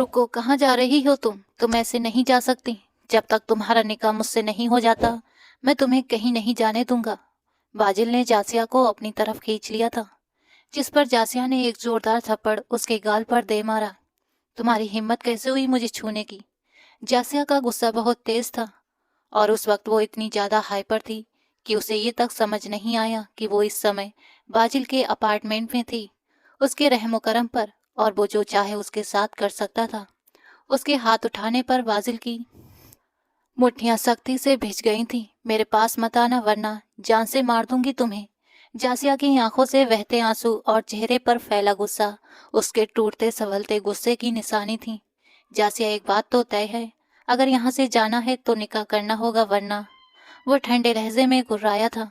रुको, कहाँ जा रही हो तुम ऐसे नहीं जा सकती। जब तक तुम्हारा निकाह मुझसे नहीं हो जाता मैं तुम्हें कहीं नहीं जाने दूंगा। बाजिल ने जासिया को अपनी तरफ खींच लिया था, जिस पर जासिया ने एक जोरदार थप्पड़ उसके गाल पर दे मारा। तुम्हारी हिम्मत कैसे हुई मुझे छूने की? जासिया का गुस्सा बहुत तेज था और उस वक्त वो इतनी ज्यादा हाइपर थी कि उसे ये तक समझ नहीं आया कि वो इस समय बाजिल के अपार्टमेंट में थी, उसके रहमो करम पर, और वो जो चाहे उसके साथ कर सकता था। उसके हाथ उठाने पर बाजिल की मुट्ठियां सख्ती से भिज गई थीं। मेरे पास मत आना वरना जान से मार दूंगी तुम्हें। जासिया की आंखों से बहते आंसू और चेहरे पर फैला गुस्सा उसके टूटते संभलते गुस्से की निशानी थी। जासिया, एक बात तो तय है, अगर यहाँ से जाना है तो निकाह करना होगा, वरना। वो ठंडे लहजे में गुर्राया था।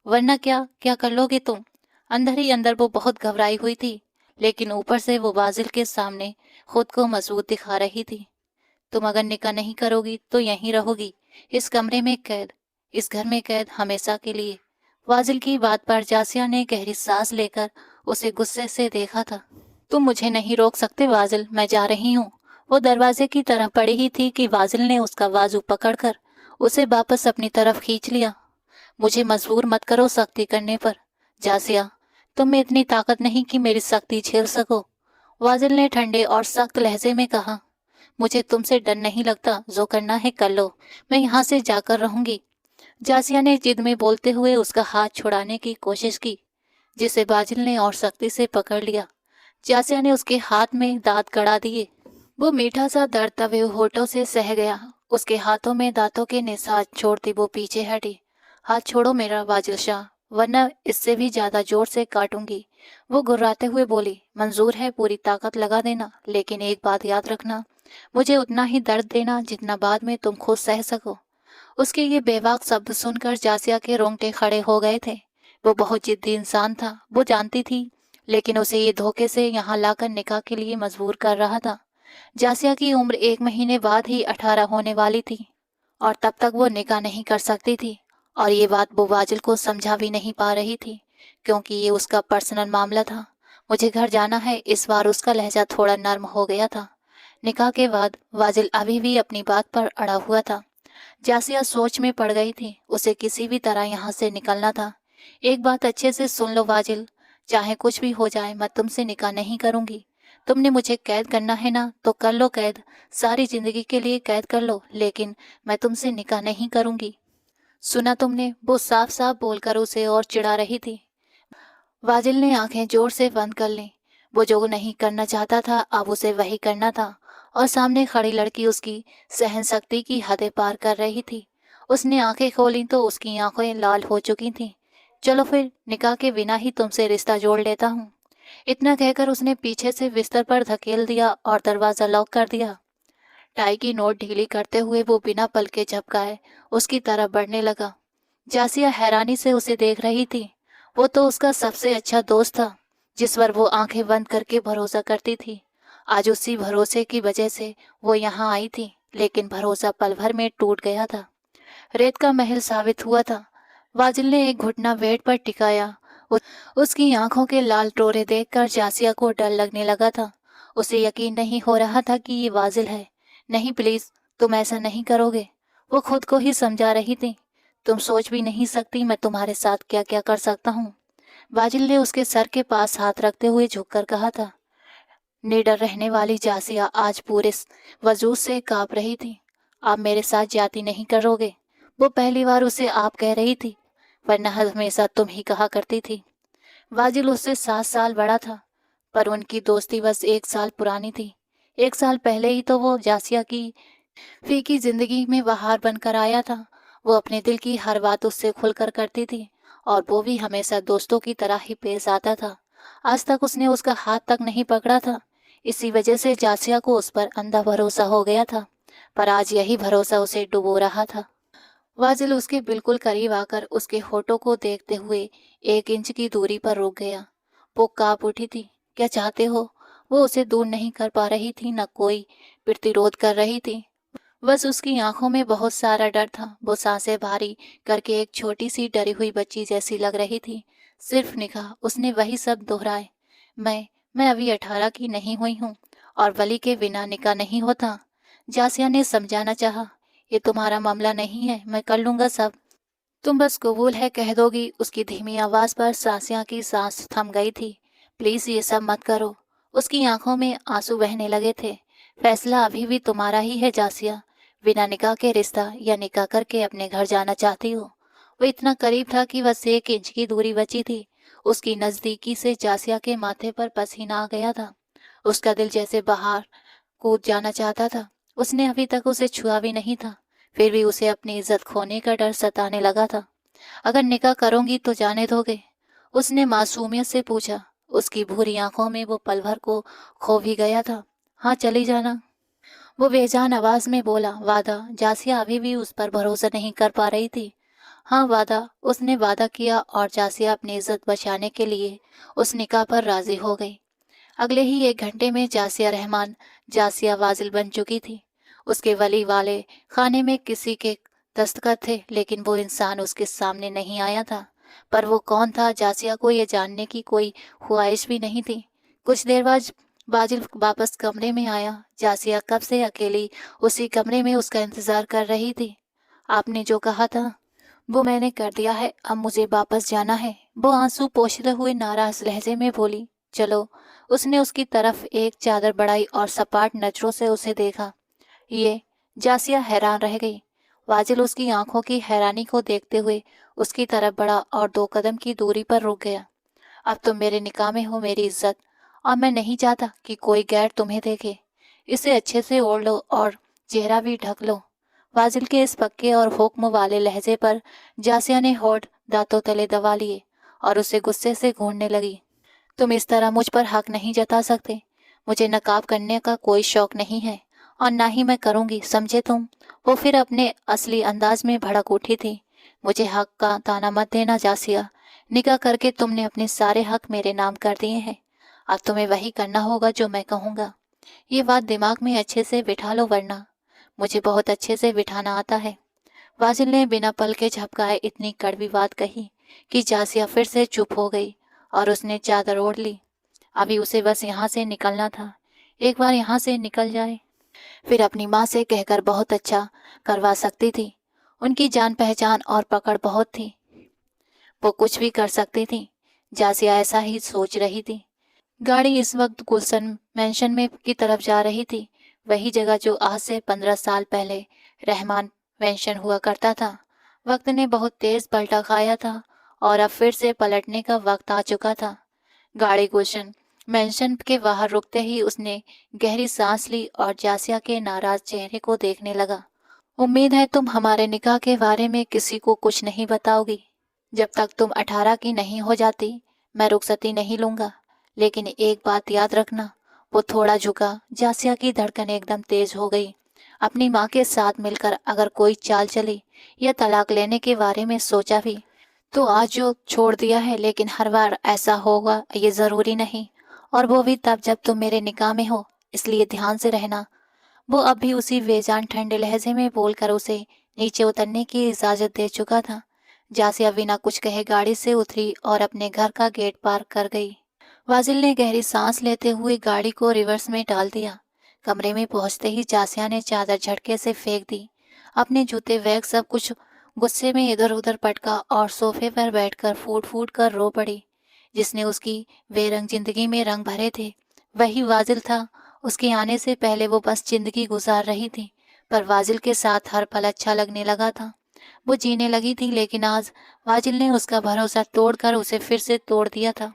वरना क्या क्या कर लोगे तुम? अंदर ही अंदर वो बहुत घबराई हुई थी, लेकिन ऊपर से वो बाजिल के सामने खुद को मजबूत दिखा रही थी। तुम अगर निकाह नहीं करोगी तो यहीं रहोगी, इस कमरे में कैद, इस घर में कैद, हमेशा के लिए। बाजिल की बात पर जासिया ने गहरी सांस लेकर उसे गुस्से से देखा था। तुम मुझे नहीं रोक सकते बाजिल, मैं जा रही हूँ। वो दरवाजे की तरफ बढ़ी ही थी कि बाजिल ने उसका बाजू पकड़कर उसे वापस अपनी तरफ खींच लिया। मुझे मजबूर मत करो सख्ती करने पर। जासिया, तुम में इतनी ताकत नहीं कि मेरी सख्ती झेल सको। बाजिल ने ठंडे और सख्त लहजे में कहा। मुझे तुमसे डर नहीं लगता, जो करना है कर लो, मैं यहाँ से जाकर रहूंगी। जासिया ने जिद में बोलते हुए उसका हाथ छुड़ाने की कोशिश की, जिसे बाजिल ने और सख्ती से पकड़ लिया। जासिया ने उसके हाथ में दांत गड़ा दिए। वो मीठा सा दर्द तवे होठों से सह गया। उसके हाथों में दांतों के निशान छोड़ती वो पीछे हटी। हाथ छोड़ो मेरा बाजिल शाह, वरना इससे भी ज्यादा जोर से काटूंगी। वो गुर्राते हुए बोली। मंजूर है, पूरी ताकत लगा देना, लेकिन एक बात याद रखना, मुझे उतना ही दर्द देना जितना बाद में तुम खुद सह सको। उसके ये बेबाक शब्द सुनकर जासिया के रोंगटे खड़े हो गए थे। वो बहुत जिद्दी इंसान था, वो जानती थी, लेकिन उसे ये धोखे से यहाँ लाकर निकाह के लिए मजबूर कर रहा था। जासिया की उम्र 1 महीने बाद ही 18 होने वाली थी और तब तक वो निकाह नहीं कर सकती थी, और ये बात वो बाजिल को समझा भी नहीं पा रही थी, क्योंकि ये उसका पर्सनल मामला था। मुझे घर जाना है, इस बार उसका लहजा थोड़ा नर्म हो गया था। निकाह के बाद बाजिल अभी भी अपनी बात पर अड़ा हुआ था। जासिया सोच में पड़ गई थी, उसे किसी भी तरह यहाँ से निकलना था। एक बात अच्छे से सुन लो बाजिल, चाहे कुछ भी हो जाए मैं तुमसे निकाह नहीं करूंगी। तुमने मुझे कैद करना है ना, तो कर लो कैद, सारी जिंदगी के लिए कैद कर लो, लेकिन मैं तुमसे निकाह नहीं करूंगी। सुना तुमने? वो साफ साफ बोलकर उसे और चिढ़ा रही थी। बाजिल ने आंखें जोर से बंद कर लीं। वो जो नहीं करना चाहता था अब उसे वही करना था, और सामने खड़ी लड़की उसकी सहन शक्ति की हदें पार कर रही थी। उसने आंखें खोली तो उसकी आंखें लाल हो चुकी थीं। चलो फिर, निकाह के बिना ही तुमसे रिश्ता जोड़ लेता हूँ। इतना कहकर उसने पीछे से बिस्तर पर धकेल दिया और दरवाजा लॉक कर दिया। टाई की नोट ढीली करते हुए वो बिना पलके झपकाए उसकी तरफ बढ़ने लगा। जासिया हैरानी से उसे देख रही थी। वो तो उसका सबसे अच्छा दोस्त था, जिस पर वो आंखें बंद करके भरोसा करती थी। आज उसी भरोसे की वजह से वो यहाँ आई थी, लेकिन भरोसा पल भर में टूट गया था, रेत का महल साबित हुआ था। बाजिल ने एक घुटना बेड पर टिकाया। उसकी आंखों के लाल टोरे देखकर जासिया को डर लगने लगा था। उसे यकीन नहीं हो रहा था कि ये बाजिल है। नहीं प्लीज, तुम ऐसा नहीं करोगे, वो खुद को ही समझा रही थी। तुम सोच भी नहीं सकती मैं तुम्हारे साथ क्या क्या कर सकता हूँ। बाजिल ने उसके सर के पास हाथ रखते हुए झुककर कहा था। निडर रहने वाली जासिया आज पूरे वजूद से कांप रही थी। आप मेरे साथ ज्यादती नहीं करोगे? वो पहली बार उसे आप कह रही थी, वरना हमेशा तुम ही कहा करती थी। बाजिल उससे 7 साल बड़ा था, पर उनकी दोस्ती बस 1 साल पुरानी थी। 1 साल पहले ही तो वो जासिया की फीकी जिंदगी में बहार बनकर आया था। वो अपने दिल की हर बात उससे खुलकर करती थी, और वो भी हमेशा दोस्तों की तरह ही पेश आता था। आज तक उसने उसका हाथ तक नहीं पकड़ा था। इसी वजह से जासिया को उस पर अंधा भरोसा हो गया था, पर आज यही भरोसा उसे डुबो रहा था। वाजिल उसके बिल्कुल करीब आकर उसके होठों को देखते हुए 1 इंच की दूरी पर रुक गया। वो कांप उठी थी। क्या चाहते हो? वो उसे दूर नहीं कर पा रही थी, न कोई प्रतिरोध कर रही थी। बस उसकी आंखों में बहुत सारा डर था। वो सांसें भारी करके एक छोटी सी डरी हुई बच्ची जैसी लग रही थी। सिर्फ निगाह, उसने वही सब दोहराए। मैं अभी 18 की नहीं हुई हूँ, और वली के बिना निकाह नहीं होता। जासिया ने समझाना चाहा, ये तुम्हारा मामला नहीं है, मैं कर लूंगा सब। तुम बस कबूल है कह दोगी। उसकी धीमी आवाज पर जासिया की सांस थम गई थी। प्लीज ये सब मत करो। उसकी आंखों में आंसू बहने लगे थे। फैसला अभी भी तुम्हारा ही है जासिया। बिना निकाह के रिश्ता या निकाह करके अपने घर जाना चाहती हो? वो इतना करीब था कि बस 1 इंच की दूरी बची थी। उसकी नजदीकी से जासिया के माथे पर पसीना आ गया था। उसका दिल जैसे बाहर कूद जाना चाहता था। उसने अभी तक उसे छुआ भी नहीं था, फिर भी उसे अपनी इज्जत खोने का डर सताने लगा था। अगर निकाह करोगी तो जाने दोगे? उसने मासूमियत से पूछा। उसकी भूरी आंखों में वो पल भर को खो भी गया था। हाँ, चली जाना, वो बेजान आवाज में बोला। वादा? जासिया अभी भी उस पर भरोसा नहीं कर पा रही थी। हाँ, वादा। उसने वादा किया और जासिया अपनी इज्जत बचाने के लिए उस निकाह पर राजी हो गई। अगले ही 1 घंटे में जासिया रहमान जासिया वाजिल बन चुकी थी। उसके वली वाले खाने में किसी के दस्तखत थे, लेकिन वो इंसान उसके सामने नहीं आया था। पर वो कौन था, जासिया को ये जानने की कोई ख्वाहिश भी नहीं थी। कुछ देर बाद बाजिल वापस कमरे में आया। जासिया कब से अकेली उसी कमरे में उसका इंतजार कर रही थी। आपने जो कहा था वो मैंने कर दिया है, अब मुझे वापस जाना है, वो आंसू पोंछते हुए नाराज लहजे में बोली। चलो। उसने उसकी तरफ एक चादर बढ़ाई और सपाट नजरों से उसे देखा। ये? जासिया हैरान रह गई। वाजिल उसकी आंखों की हैरानी को देखते हुए उसकी तरफ बढ़ा और 2 कदम की दूरी पर रुक गया। अब तुम मेरे निकाह में हो, मेरी इज्जत, और मैं नहीं चाहता कि कोई गैर तुम्हें देखे। इसे अच्छे से ओढ़ लो और चेहरा भी ढक लो। वाजिल के इस पक्के और हुक्म वाले लहजे पर जासिया ने होठ दांतों तले दबा लिए और उसे गुस्से से घूरने लगी। तुम इस तरह मुझ पर हक नहीं जता सकते। मुझे नकाब करने का कोई शौक नहीं है और ना ही मैं करूंगी, समझे तुम? वो फिर अपने असली अंदाज में भड़क उठी थी। मुझे हक का ताना मत देना जासिया। निकाह करके तुमने अपने सारे हक मेरे नाम कर दिए हैं। अब तुम्हें वही करना होगा जो मैं कहूँगा। ये बात दिमाग में अच्छे से बिठा लो, वरना। मुझे बहुत अच्छे से बिठाना आता है। वाजिल ने बिना पल के झपकाए इतनी कड़वी बात कही कि जासिया फिर से चुप हो गई और उसने चादर ओढ़ ली। अभी उसे बस यहाँ से निकलना था। एक बार यहाँ से निकल जाए, फिर अपनी माँ से कहकर बहुत अच्छा करवा सकती थी। उनकी जान पहचान और पकड़ बहुत थी, वो कुछ भी कर सकती थी। जासिया ऐसा ही सोच रही थी। गाड़ी इस वक्त गुलशन मेंशन में की तरफ जा रही थी, वही जगह जो आज से 15 साल पहले रहमान मेंशन हुआ करता था। वक्त ने बहुत तेज पलटा खाया था और अब फिर से पलटने का वक्त आ चुका था। गाड़ी गुलशन मेंशन के बाहर रुकते ही उसने गहरी सांस ली और जासिया के नाराज चेहरे को देखने लगा। उम्मीद है तुम हमारे निकाह के बारे में किसी को कुछ नहीं बताओगी। जब तक तुम 18 की नहीं हो जाती मैं रुखसती नहीं लूंगा। लेकिन एक बात याद रखना। वो थोड़ा झुका। जासिया की धड़कन एकदम तेज हो गई। अपनी माँ के साथ मिलकर अगर कोई चाल चली या तलाक लेने के बारे में सोचा भी तो आज जो छोड़ दिया है, लेकिन हर बार ऐसा होगा ये जरूरी नहीं, और वो भी तब जब तुम मेरे निकाह में हो, इसलिए ध्यान से रहना। वो अब भी उसी बेजान ठंडे लहजे में बोलकर उसे नीचे उतरने की इजाजत दे चुका था। जासिया बिना कुछ कहे गाड़ी से उतरी और अपने घर का गेट पार कर गई। वाजिल ने गहरी सांस लेते हुए गाड़ी को रिवर्स में डाल दिया। कमरे में पहुंचते ही जासिया ने चादर झटके से फेंक दी। अपने जूते बैग सब कुछ गुस्से में इधर उधर पटका और सोफे पर बैठकर फूट फूट कर रो पड़ी। जिसने उसकी बेरंग जिंदगी में रंग भरे थे वही वाजिल था। उसके आने से पहले वो बस जिंदगी गुजार रही थी, पर वाजिल के साथ हर पल अच्छा लगने लगा था। वो जीने लगी थी, लेकिन आज वाजिल ने उसका भरोसा तोड़कर उसे फिर से तोड़ दिया था।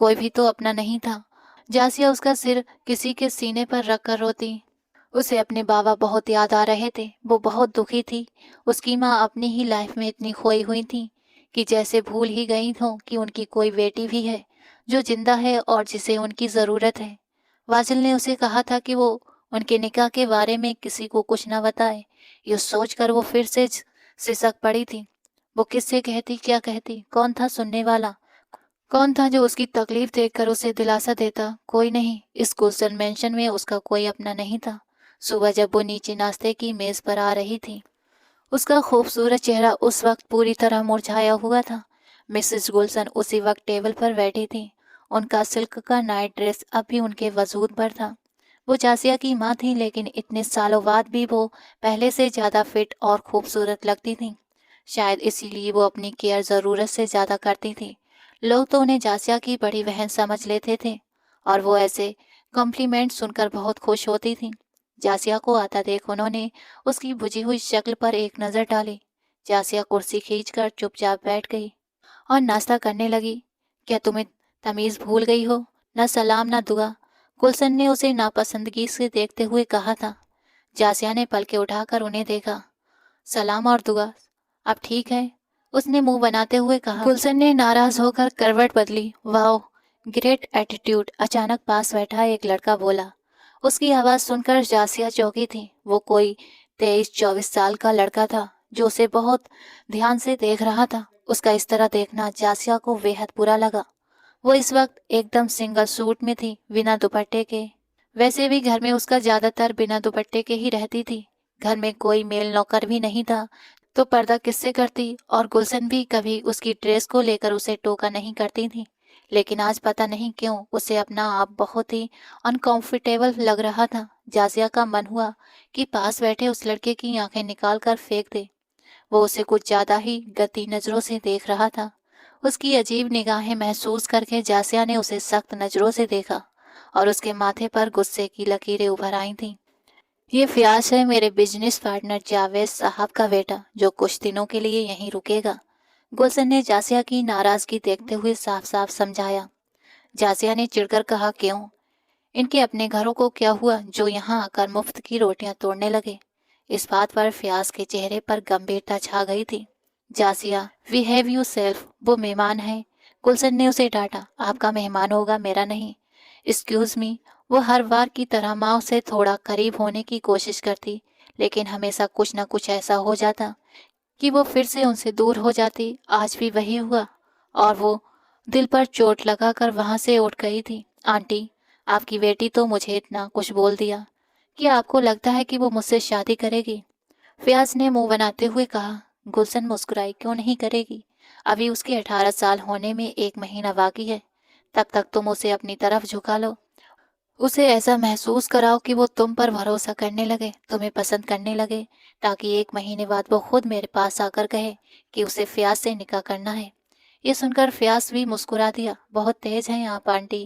कोई भी तो अपना नहीं था। जासिया उसका सिर किसी के सीने पर रख कर रोती। उसे अपने बाबा बहुत याद आ रहे थे। वो बहुत दुखी थी। उसकी माँ अपनी ही लाइफ में इतनी खोई हुई थी कि जैसे भूल ही गई हो कि उनकी कोई बेटी भी है जो जिंदा है और जिसे उनकी ज़रूरत है। वाजिल ने उसे कहा था कि वो उनके निकाह के बारे में किसी को कुछ न बताए। ये सोचकर वो फिर से सिसक पड़ी थी। वो किससे कहती, क्या कहती? कौन था सुनने वाला? कौन था जो उसकी तकलीफ देखकर उसे दिलासा देता? कोई नहीं। इस गुलशन मेंशन में उसका कोई अपना नहीं था। सुबह जब वो नीचे नाश्ते की मेज पर आ रही थी, उसका खूबसूरत चेहरा उस वक्त पूरी तरह मुरझाया हुआ था। मिसेस गुलशन उसी वक्त टेबल पर बैठी थी। उनका सिल्क का नाइट ड्रेस अब भी उनके वजूद पर था। وہ جاسیہ کی ماں تھی، لیکن اتنے سالوں بعد بھی وہ پہلے سے زیادہ فٹ اور خوبصورت لگتی تھی۔ شاید اسی لیے وہ اپنی کیئر ضرورت سے زیادہ کرتی تھی۔ لوگ تو انہیں جاسیہ کی بڑی بہن سمجھ لیتے تھے اور وہ ایسے کمپلیمنٹ سن کر بہت خوش ہوتی تھی۔ جاسیہ کو آتا دیکھ انہوں نے اس کی بجھی ہوئی شکل پر ایک نظر ڈالی۔ جاسیہ کرسی کھینچ کر چپ چاپ بیٹھ گئی اور ناشتہ کرنے لگی۔ کیا تمہیں تمیز بھول گئی ہو؟ نہ سلام نہ دعا، گلشن نے اسے ناپسندگی سے دیکھتے ہوئے کہا تھا۔ جاسیہ نے پلکیں اٹھا کر انہیں دیکھا۔ سلام اور دعا، اب ٹھیک ہے، اس نے منہ بناتے ہوئے کہا۔ گلشن نے ناراض ہو کر کروٹ بدلی۔ واؤ، گریٹ ایٹیٹیوڈ، اچانک پاس بیٹھا ایک لڑکا بولا۔ اس کی آواز سن کر جاسیہ چونکی تھی۔ وہ کوئی 23-24 سال کا لڑکا تھا جو اسے بہت دھیان سے دیکھ رہا تھا۔ اس کا اس طرح دیکھنا جاسیہ کو بے حد برا لگا۔ وہ اس وقت ایک دم سنگل سوٹ میں تھی، بنا دوپٹے کے۔ ویسے بھی گھر میں اس کا زیادہ تر بنا دوپٹے کے ہی رہتی تھی۔ گھر میں کوئی میل نوکر بھی نہیں تھا تو پردہ کس سے کرتی، اور گلشن بھی کبھی اس کی ڈریس کو لے کر اسے ٹوکا نہیں کرتی تھی۔ لیکن آج پتہ نہیں کیوں اسے اپنا آپ بہت ہی انکمفرٹیبل لگ رہا تھا۔ جاسیہ کا من ہوا کہ پاس بیٹھے اس لڑکے کی آنکھیں نکال کر پھینک دے۔ وہ اسے کچھ زیادہ ہی گندی نظروں سے دیکھ رہا تھا۔ اس کی عجیب نگاہیں محسوس کر کے جاسیہ نے اسے سخت نظروں سے دیکھا اور اس کے ماتھے پر غصے کی لکیریں ابھر آئی تھیں۔ یہ فیاض ہے، میرے بزنس پارٹنر جاوید صاحب کا بیٹا، جو کچھ دنوں کے لیے یہیں رکے گا، گلشن نے جاسیہ کی ناراضگی دیکھتے ہوئے صاف صاف سمجھایا۔ جاسیہ نے چڑ کر کہا، کیوں؟ ان کے اپنے گھروں کو کیا ہوا جو یہاں آ کر مفت کی روٹیاں توڑنے لگے؟ اس بات پر فیاض کے چہرے پر گمبھیرتا چھا گئی تھی۔ جاسیہ، بہیو یور سیلف، وہ مہمان ہے، گلشن نے اسے ڈانٹا۔ آپ کا مہمان ہوگا، میرا نہیں۔ ایکسکیوز می، وہ ہر بار کی طرح ماں سے تھوڑا قریب ہونے کی کوشش کرتی، لیکن ہمیشہ کچھ نہ کچھ ایسا ہو جاتا کہ وہ پھر سے ان سے دور ہو جاتی۔ آج بھی وہی ہوا اور وہ دل پر چوٹ لگا کر وہاں سے اٹھ گئی تھی۔ آنٹی، آپ کی بیٹی تو مجھے اتنا کچھ بول دیا کہ آپ کو لگتا ہے کہ وہ مجھ سے شادی کرے گی؟ فیاض نے منہ بناتے ہوئے کہا۔ گلشن مسکرائی، کیوں نہیں کرے گی؟ ابھی اس کے 18 سال ہونے میں 1 مہینہ باقی ہے۔ تب تک تم اسے اپنی طرف جھکا لو، اسے ایسا محسوس کراؤ کہ وہ تم پر بھروسہ کرنے لگے، تمہیں پسند کرنے لگے، تاکہ 1 مہینے بعد وہ خود میرے پاس آ کر کہے کہ اسے فیاض سے نکاح کرنا ہے۔ یہ سن کر فیاض بھی مسکرا دیا۔ بہت تیز ہیں آپ آنٹی،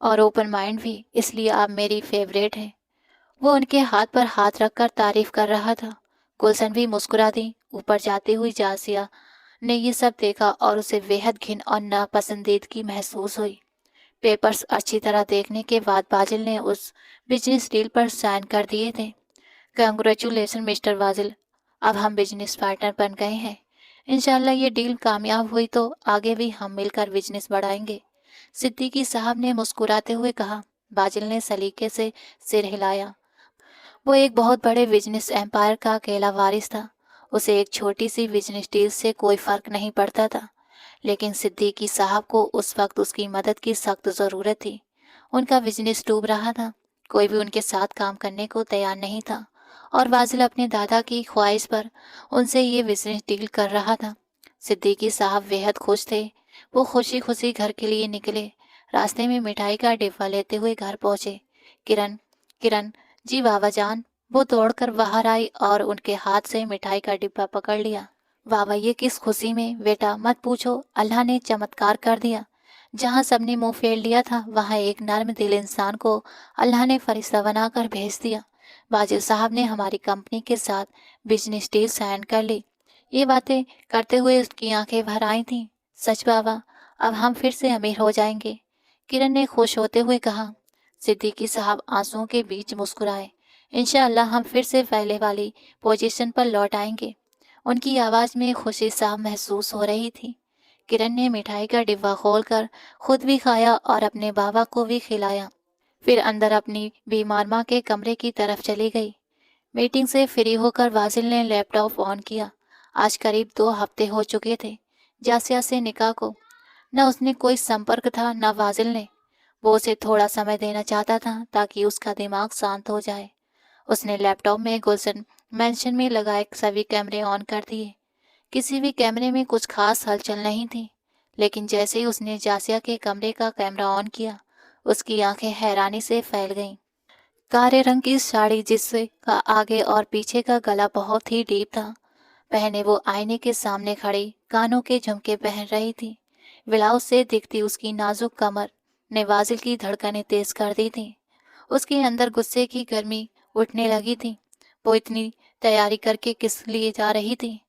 اور اوپن مائنڈ بھی، اس لیے آپ میری فیوریٹ ہیں۔ وہ ان کے ہاتھ پر ہاتھ رکھ کر تعریف کر رہا تھا۔ گلشن بھی مسکرا دی۔ اوپر جاتی ہوئی جاسیہ نے یہ سب دیکھا اور اسے بے حد گھن اور ناپسندیدگی محسوس ہوئی۔ پیپرز اچھی طرح دیکھنے کے بعد باجل نے اس بزنس ڈیل پر سائن کر دیے تھے۔ کنگریچولیشن مسٹر باجل، اب ہم بزنس پارٹنر بن گئے ہیں۔ انشاءاللہ یہ ڈیل کامیاب ہوئی تو آگے بھی ہم مل کر بزنس بڑھائیں گے، صدیقی صاحب نے مسکراتے ہوئے کہا۔ باجل نے سلیقے سے سر ہلایا۔ وہ ایک بہت بڑے بزنس ایمپائر کا اکیلا وارث تھا۔ اسے ایک چھوٹی سی بزنس ڈیل سے کوئی فرق نہیں پڑتا تھا، لیکن صدیقی صاحب کو اس وقت اس کی مدد کی سخت ضرورت تھی۔ ان کا بزنس ڈوب رہا تھا، کوئی بھی ان کے ساتھ کام کرنے کو تیار نہیں تھا، اور باجل اپنے دادا کی خواہش پر ان سے یہ بزنس ڈیل کر رہا تھا۔ صدیقی صاحب بے حد خوش تھے۔ وہ خوشی خوشی گھر کے لیے نکلے۔ راستے میں مٹھائی کا ڈبہ لیتے ہوئے گھر پہنچے۔ کرن، جی بابا جان۔ وہ دوڑ کر باہر آئی اور ان کے ہاتھ سے مٹھائی کا ڈبہ پکڑ لیا۔ بابا، یہ کس خوشی میں؟ بیٹا مت پوچھو، اللہ نے چمتکار کر دیا۔ جہاں سب نے منہ پھیر لیا تھا، وہاں ایک نرم دل انسان کو اللہ نے فرشتہ بنا کر بھیج دیا۔ باجل صاحب نے ہماری کمپنی کے ساتھ بزنس ڈیل سائن کر لی۔ یہ باتیں کرتے ہوئے اس کی آنکھیں بھر آئی تھیں۔ سچ بابا، اب ہم پھر سے امیر ہو جائیں گے، کرن نے خوش ہوتے ہوئے کہا۔ صدیقی صاحب آنسوؤں کے بیچ مسکرائے۔ انشاءاللہ ہم پھر سے پہلے والی پوزیشن پر لوٹ آئیں گے۔ ان کی آواز میں خوشی صاف محسوس ہو رہی تھی۔ کرن نے مٹھائی کا ڈبہ کھول کر خود بھی کھایا اور اپنے بابا کو بھی کھلایا، پھر اندر اپنی بیمار ماں کے کمرے کی طرف چلی گئی۔ میٹنگ سے فری ہو کر باجل نے لیپ ٹاپ آن کیا۔ آج قریب 2 ہفتے ہو چکے تھے جاسیہ سے نکاح کو۔ نہ اس نے کوئی سمپرک تھا نہ باجل نے۔ وہ اسے تھوڑا سمے دینا چاہتا تھا تاکہ اس کا دماغ شانت ہو جائے۔ اس نے لیپ ٹاپ میں گلشن مینشن میں لگائے سبھی کیمرے آن کر دیے۔ کسی بھی کیمرے میں کچھ خاص ہلچل نہیں تھی، لیکن جیسے ہی اس نے جاسیہ کے کمرے کا کیمرہ آن کیا، اس کی آنکھیں حیرانی سے پھیل گئیں۔ काले रंग की साड़ी जिससे का आगे और पीछे का गला बहुत ही डीप था। पहने वो आईने के सामने खड़ी कानों के झुमके पहन रही थी। ब्लाउज से दिखती उसकी नाजुक कमर ने वाजिल की धड़कनें तेज कर दी थी। उसके अंदर गुस्से की गर्मी उठने लगी थी। वो इतनी तैयारी करके किस लिए जा रही थी?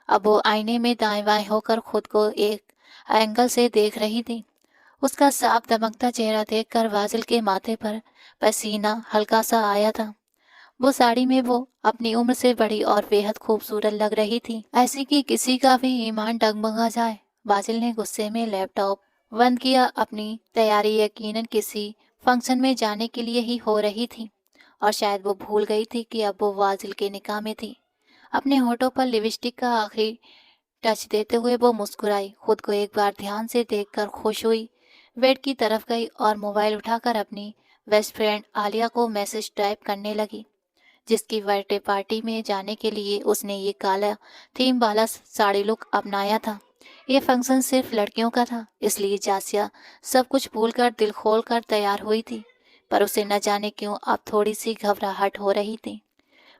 अब वो आईने में दाएं बाएं होकर खुद को एक एंगल से देख रही थी। उसका साफ दमकता चेहरा देखकर वाजिल के माथे पर पसीना हल्का सा आया था। वो साड़ी में वो अपनी उम्र से बड़ी और बेहद खूबसूरत लग रही थी, ऐसी कि किसी का भी ईमान डगमगा जाए। वाजिल ने गुस्से में लैपटॉप बंद किया। अपनी तैयारी यकीनन किसी फंक्शन में जाने के लिए ही हो रही थी और शायद वो भूल गई थी कि अब वो वाजिल के निकाह में थी। अपने होठों पर लिपस्टिक का आखिरी टच देते हुए वो मुस्कुराई। खुद को एक बार ध्यान से देखकर खुश हुई। बेड की तरफ गई और मोबाइल उठाकर अपनी बेस्ट फ्रेंड आलिया को मैसेज टाइप करने लगी, जिसकी बर्थडे पार्टी में जाने के लिए उसने ये काला थीम वाला साड़ी लुक अपनाया था। ये फंक्शन सिर्फ लड़कियों का था, इसलिए जासिया सब कुछ भूलकर दिल खोलकर तैयार हुई थी। पर उसे न जाने क्यों अब थोड़ी सी घबराहट हो रही थी।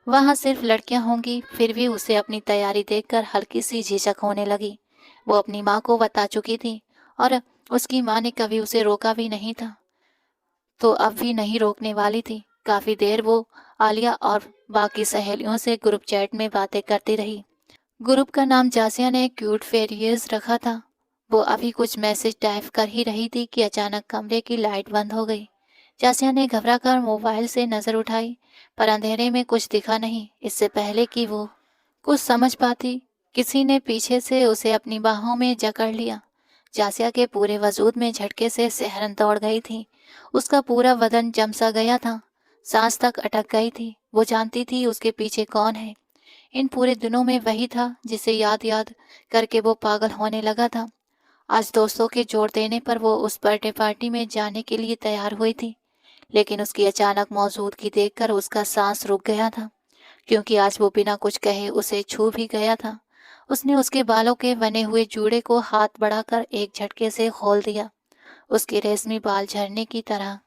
वहाँ सिर्फ लड़कियां होंगी, फिर भी उसे अपनी तैयारी देखकर हल्की सी झिझक होने लगी। वो अपनी माँ को बता चुकी थी और उसकी माँ ने कभी उसे रोका भी नहीं था, तो अब भी नहीं रोकने वाली थी। काफी देर वो आलिया और बाकी सहेलियों से ग्रुप चैट में बातें करती रही। ग्रुप का नाम जासिया ने क्यूट फेरियर्स रखा था। वो अभी कुछ मैसेज टाइप कर ही रही थी कि अचानक कमरे की लाइट बंद हो गई। जासिया ने घबरा कर मोबाइल से नजर उठाई, पर अंधेरे में कुछ दिखा नहीं। इससे पहले कि वो कुछ समझ पाती, किसी ने पीछे से उसे अपनी बाहों में जकड़ लिया। जासिया के पूरे वजूद में झटके से सिहरन दौड़ गई थी। उसका पूरा बदन जम सा गया था, सांस तक अटक गई थी। वो जानती थी उसके पीछे कौन है। इन पूरे दिनों में वही था जिसे याद याद करके वो पागल होने लगा था। आज दोस्तों के जोर देने पर वो उस बर्थडे पार्टी में जाने के लिए तैयार हुई थी, लेकिन उसकी अचानक मौजूदगी देखकर उसका सांस रुक गया था, क्योंकि आज वो बिना कुछ कहे उसे छू भी गया था। उसने उसके बालों के बने हुए जूड़े को हाथ बढ़ाकर एक झटके से खोल दिया। उसके रेशमी बाल झरने की तरह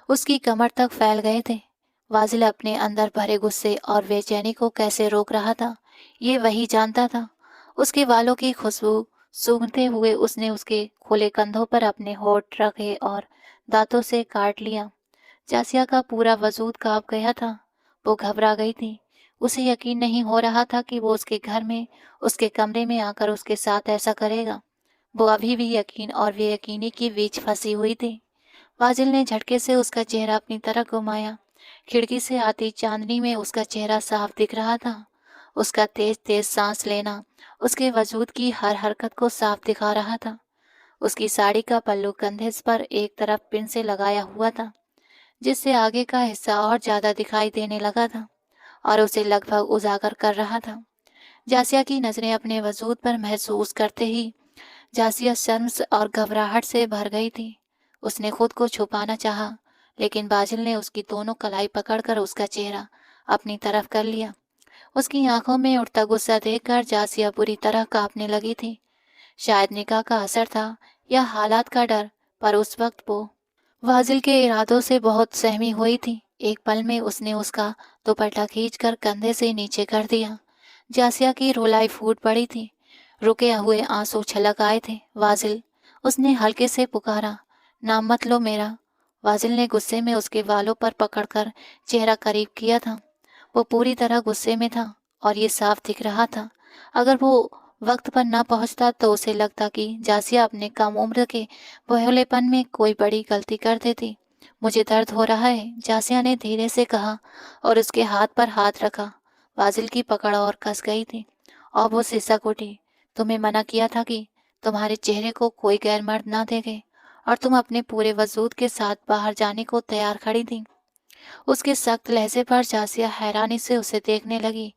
उसकी कमर तक फैल गए थे। वाजिल अपने अंदर भरे गुस्से और बेचैनी को कैसे रोक रहा था, ये वही जानता था। उसके बालों की खुशबू सूंघते हुए उसने उसके खुले कंधों पर अपने होठ रखे और दांतों से काट लिया। जासिया का पूरा वजूद कांप गया था। वो घबरा गई थी। उसे यकीन नहीं हो रहा था कि वो उसके घर में, उसके कमरे में आकर उसके साथ ऐसा करेगा। वो अभी भी यकीन और बेयकीनी के बीच फंसी हुई थी। वाजिल ने झटके से उसका चेहरा अपनी तरफ घुमाया। खिड़की से आती चांदनी में उसका चेहरा साफ दिख रहा था। उसका तेज तेज सांस लेना उसके वजूद की हर हरकत को साफ दिखा रहा था। उसकी साड़ी का पल्लू कंधे पर एक तरफ पिन से लगाया हुआ था, जिससे आगे का हिस्सा और ज्यादा दिखाई देने लगा था और उसे लगभग उजागर कर रहा था। जासिया की नजरें अपने वजूद पर महसूस करते ही जासिया शर्म और घबराहट से भर गई थी। उसने खुद को छुपाना चाहा, लेकिन बाजिल ने उसकी दोनों कलाई पकड़कर उसका चेहरा अपनी तरफ कर लिया। उसकी आंखों में उठता गुस्सा देखकर जासिया बुरी तरह कांपने लगी थी। शायद निकाह का असर था या हालात का डर, पर उस वक्त वो वाजिल के इरादों से बहुत सहमी हुई थी। एक पल में उसने उसका दुपट्टा खींचकर कंधे से नीचे कर दिया। जासिया की रुलाई फूट पड़ी थी। रुके हुए आंसू छलक आए थे। वाजिल, उसने हल्के से पुकारा। नाम मत लो मेरा। वाजिल ने गुस्से में उसके बालों पर पकड़कर चेहरा करीब किया था। वो पूरी तरह गुस्से में था और ये साफ दिख रहा था। अगर वो वक्त पर न पहुंचता तो उसे लगता कि जासिया अपने कम उम्र के भोलेपन में कोई बड़ी गलती कर देती। मुझे दर्द हो रहा है, जासिया ने धीरे से कहा और उसके हाथ पर हाथ रखा। वाजिल की पकड़ और कस गई थी और वो सिसक उठी। तुम्हें मना किया था कि तुम्हारे चेहरे को कोई गैर मर्द ना देखे, और तुम अपने पूरे वजूद के साथ बाहर जाने को तैयार खड़ी थी। उसके सख्त लहजे पर जासिया हैरानी से उसे देखने लगी।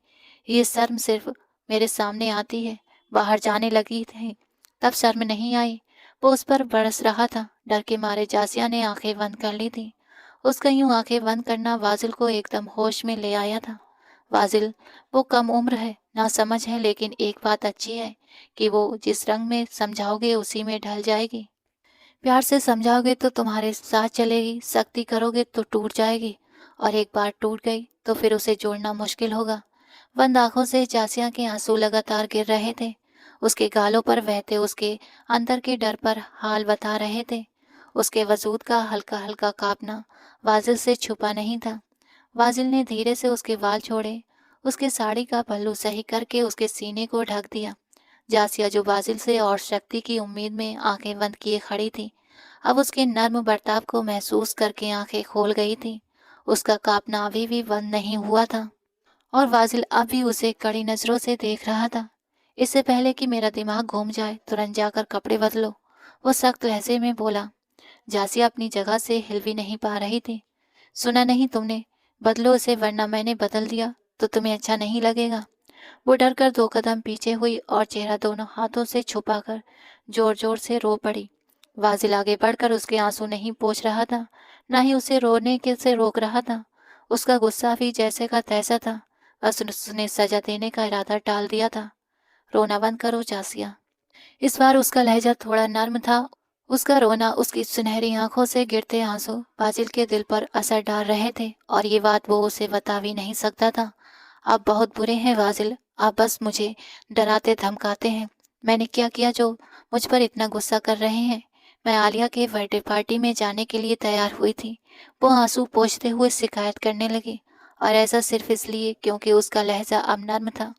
ये शर्म सिर्फ मेरे सामने आती है, बाहर जाने लगी थी तब शर्म नहीं आई। वो उस पर बरस रहा था। डर के मारे जासिया ने आंखें बंद कर ली थी। उसका यूं आंखें बंद करना वाजिल को एकदम होश में ले आया था। वाजिल, वो कम उम्र है, ना समझ है, लेकिन एक बात अच्छी है कि वो जिस रंग में समझाओगे उसी में ढल जाएगी। प्यार से समझाओगे तो तुम्हारे साथ चलेगी, सख्ती करोगे तो टूट जाएगी। और एक बार टूट गई तो फिर उसे जोड़ना मुश्किल होगा। बंद आंखों से जासिया के आंसू लगातार गिर रहे थे। उसके गालों पर बहते उसके अंदर के डर पर हाल बता रहे थे। उसके वजूद का हल्का हल्का कांपना वाजिल से छुपा नहीं था। वाजिल ने धीरे से उसके वाल छोड़े, उसके साड़ी का पल्लू सही करके उसके सीने को ढक दिया। जासिया जो वाजिल से और शक्ति की उम्मीद में आंखें बंद किए खड़ी थी, अब उसके नर्म बर्ताव को महसूस करके आंखें खोल गई थी। उसका कांपना अभी भी बंद नहीं हुआ था और वाजिल अब भी उसे कड़ी नजरों से देख रहा था। इससे पहले कि मेरा दिमाग घूम जाए, तुरंत जाकर कपड़े बदलो, वो सख्त लहजे में बोला। जासिया अपनी जगह से हिल भी नहीं पा रही थी। सुना नहीं तुमने? बदलो उसे, वरना मैंने बदल दिया तो तुम्हें अच्छा नहीं लगेगा। वो डर कर 2 कदम पीछे हुई और चेहरा दोनों हाथों से छुपाकर जोर जोर से रो पड़ी। वाजिल आगे बढ़कर उसके आंसू नहीं पोंछ रहा था, न ही उसे रोने के से रोक रहा था। उसका गुस्सा भी जैसे का तैसा था, बस उसने सजा देने का इरादा टाल दिया था। रोना बंद करो जासिया। इस बार उसका लहजा थोड़ा नर्म था। उसका रोना, उसकी सुनहरी आंखों से गिरते आंसू वाजिल के दिल पर असर डाल रहे थे और ये बात वो उसे बता भी नहीं सकता था। आप बहुत बुरे हैं वाजिल, आप बस मुझे डराते धमकाते हैं। मैंने क्या किया जो मुझ पर इतना गुस्सा कर रहे हैं? मैं आलिया के बर्थडे पार्टी में जाने के लिए तैयार हुई थी। वो आंसू पोंछते हुए शिकायत करने लगी, और ऐसा सिर्फ इसलिए क्योंकि उसका लहजा अब नर्म था,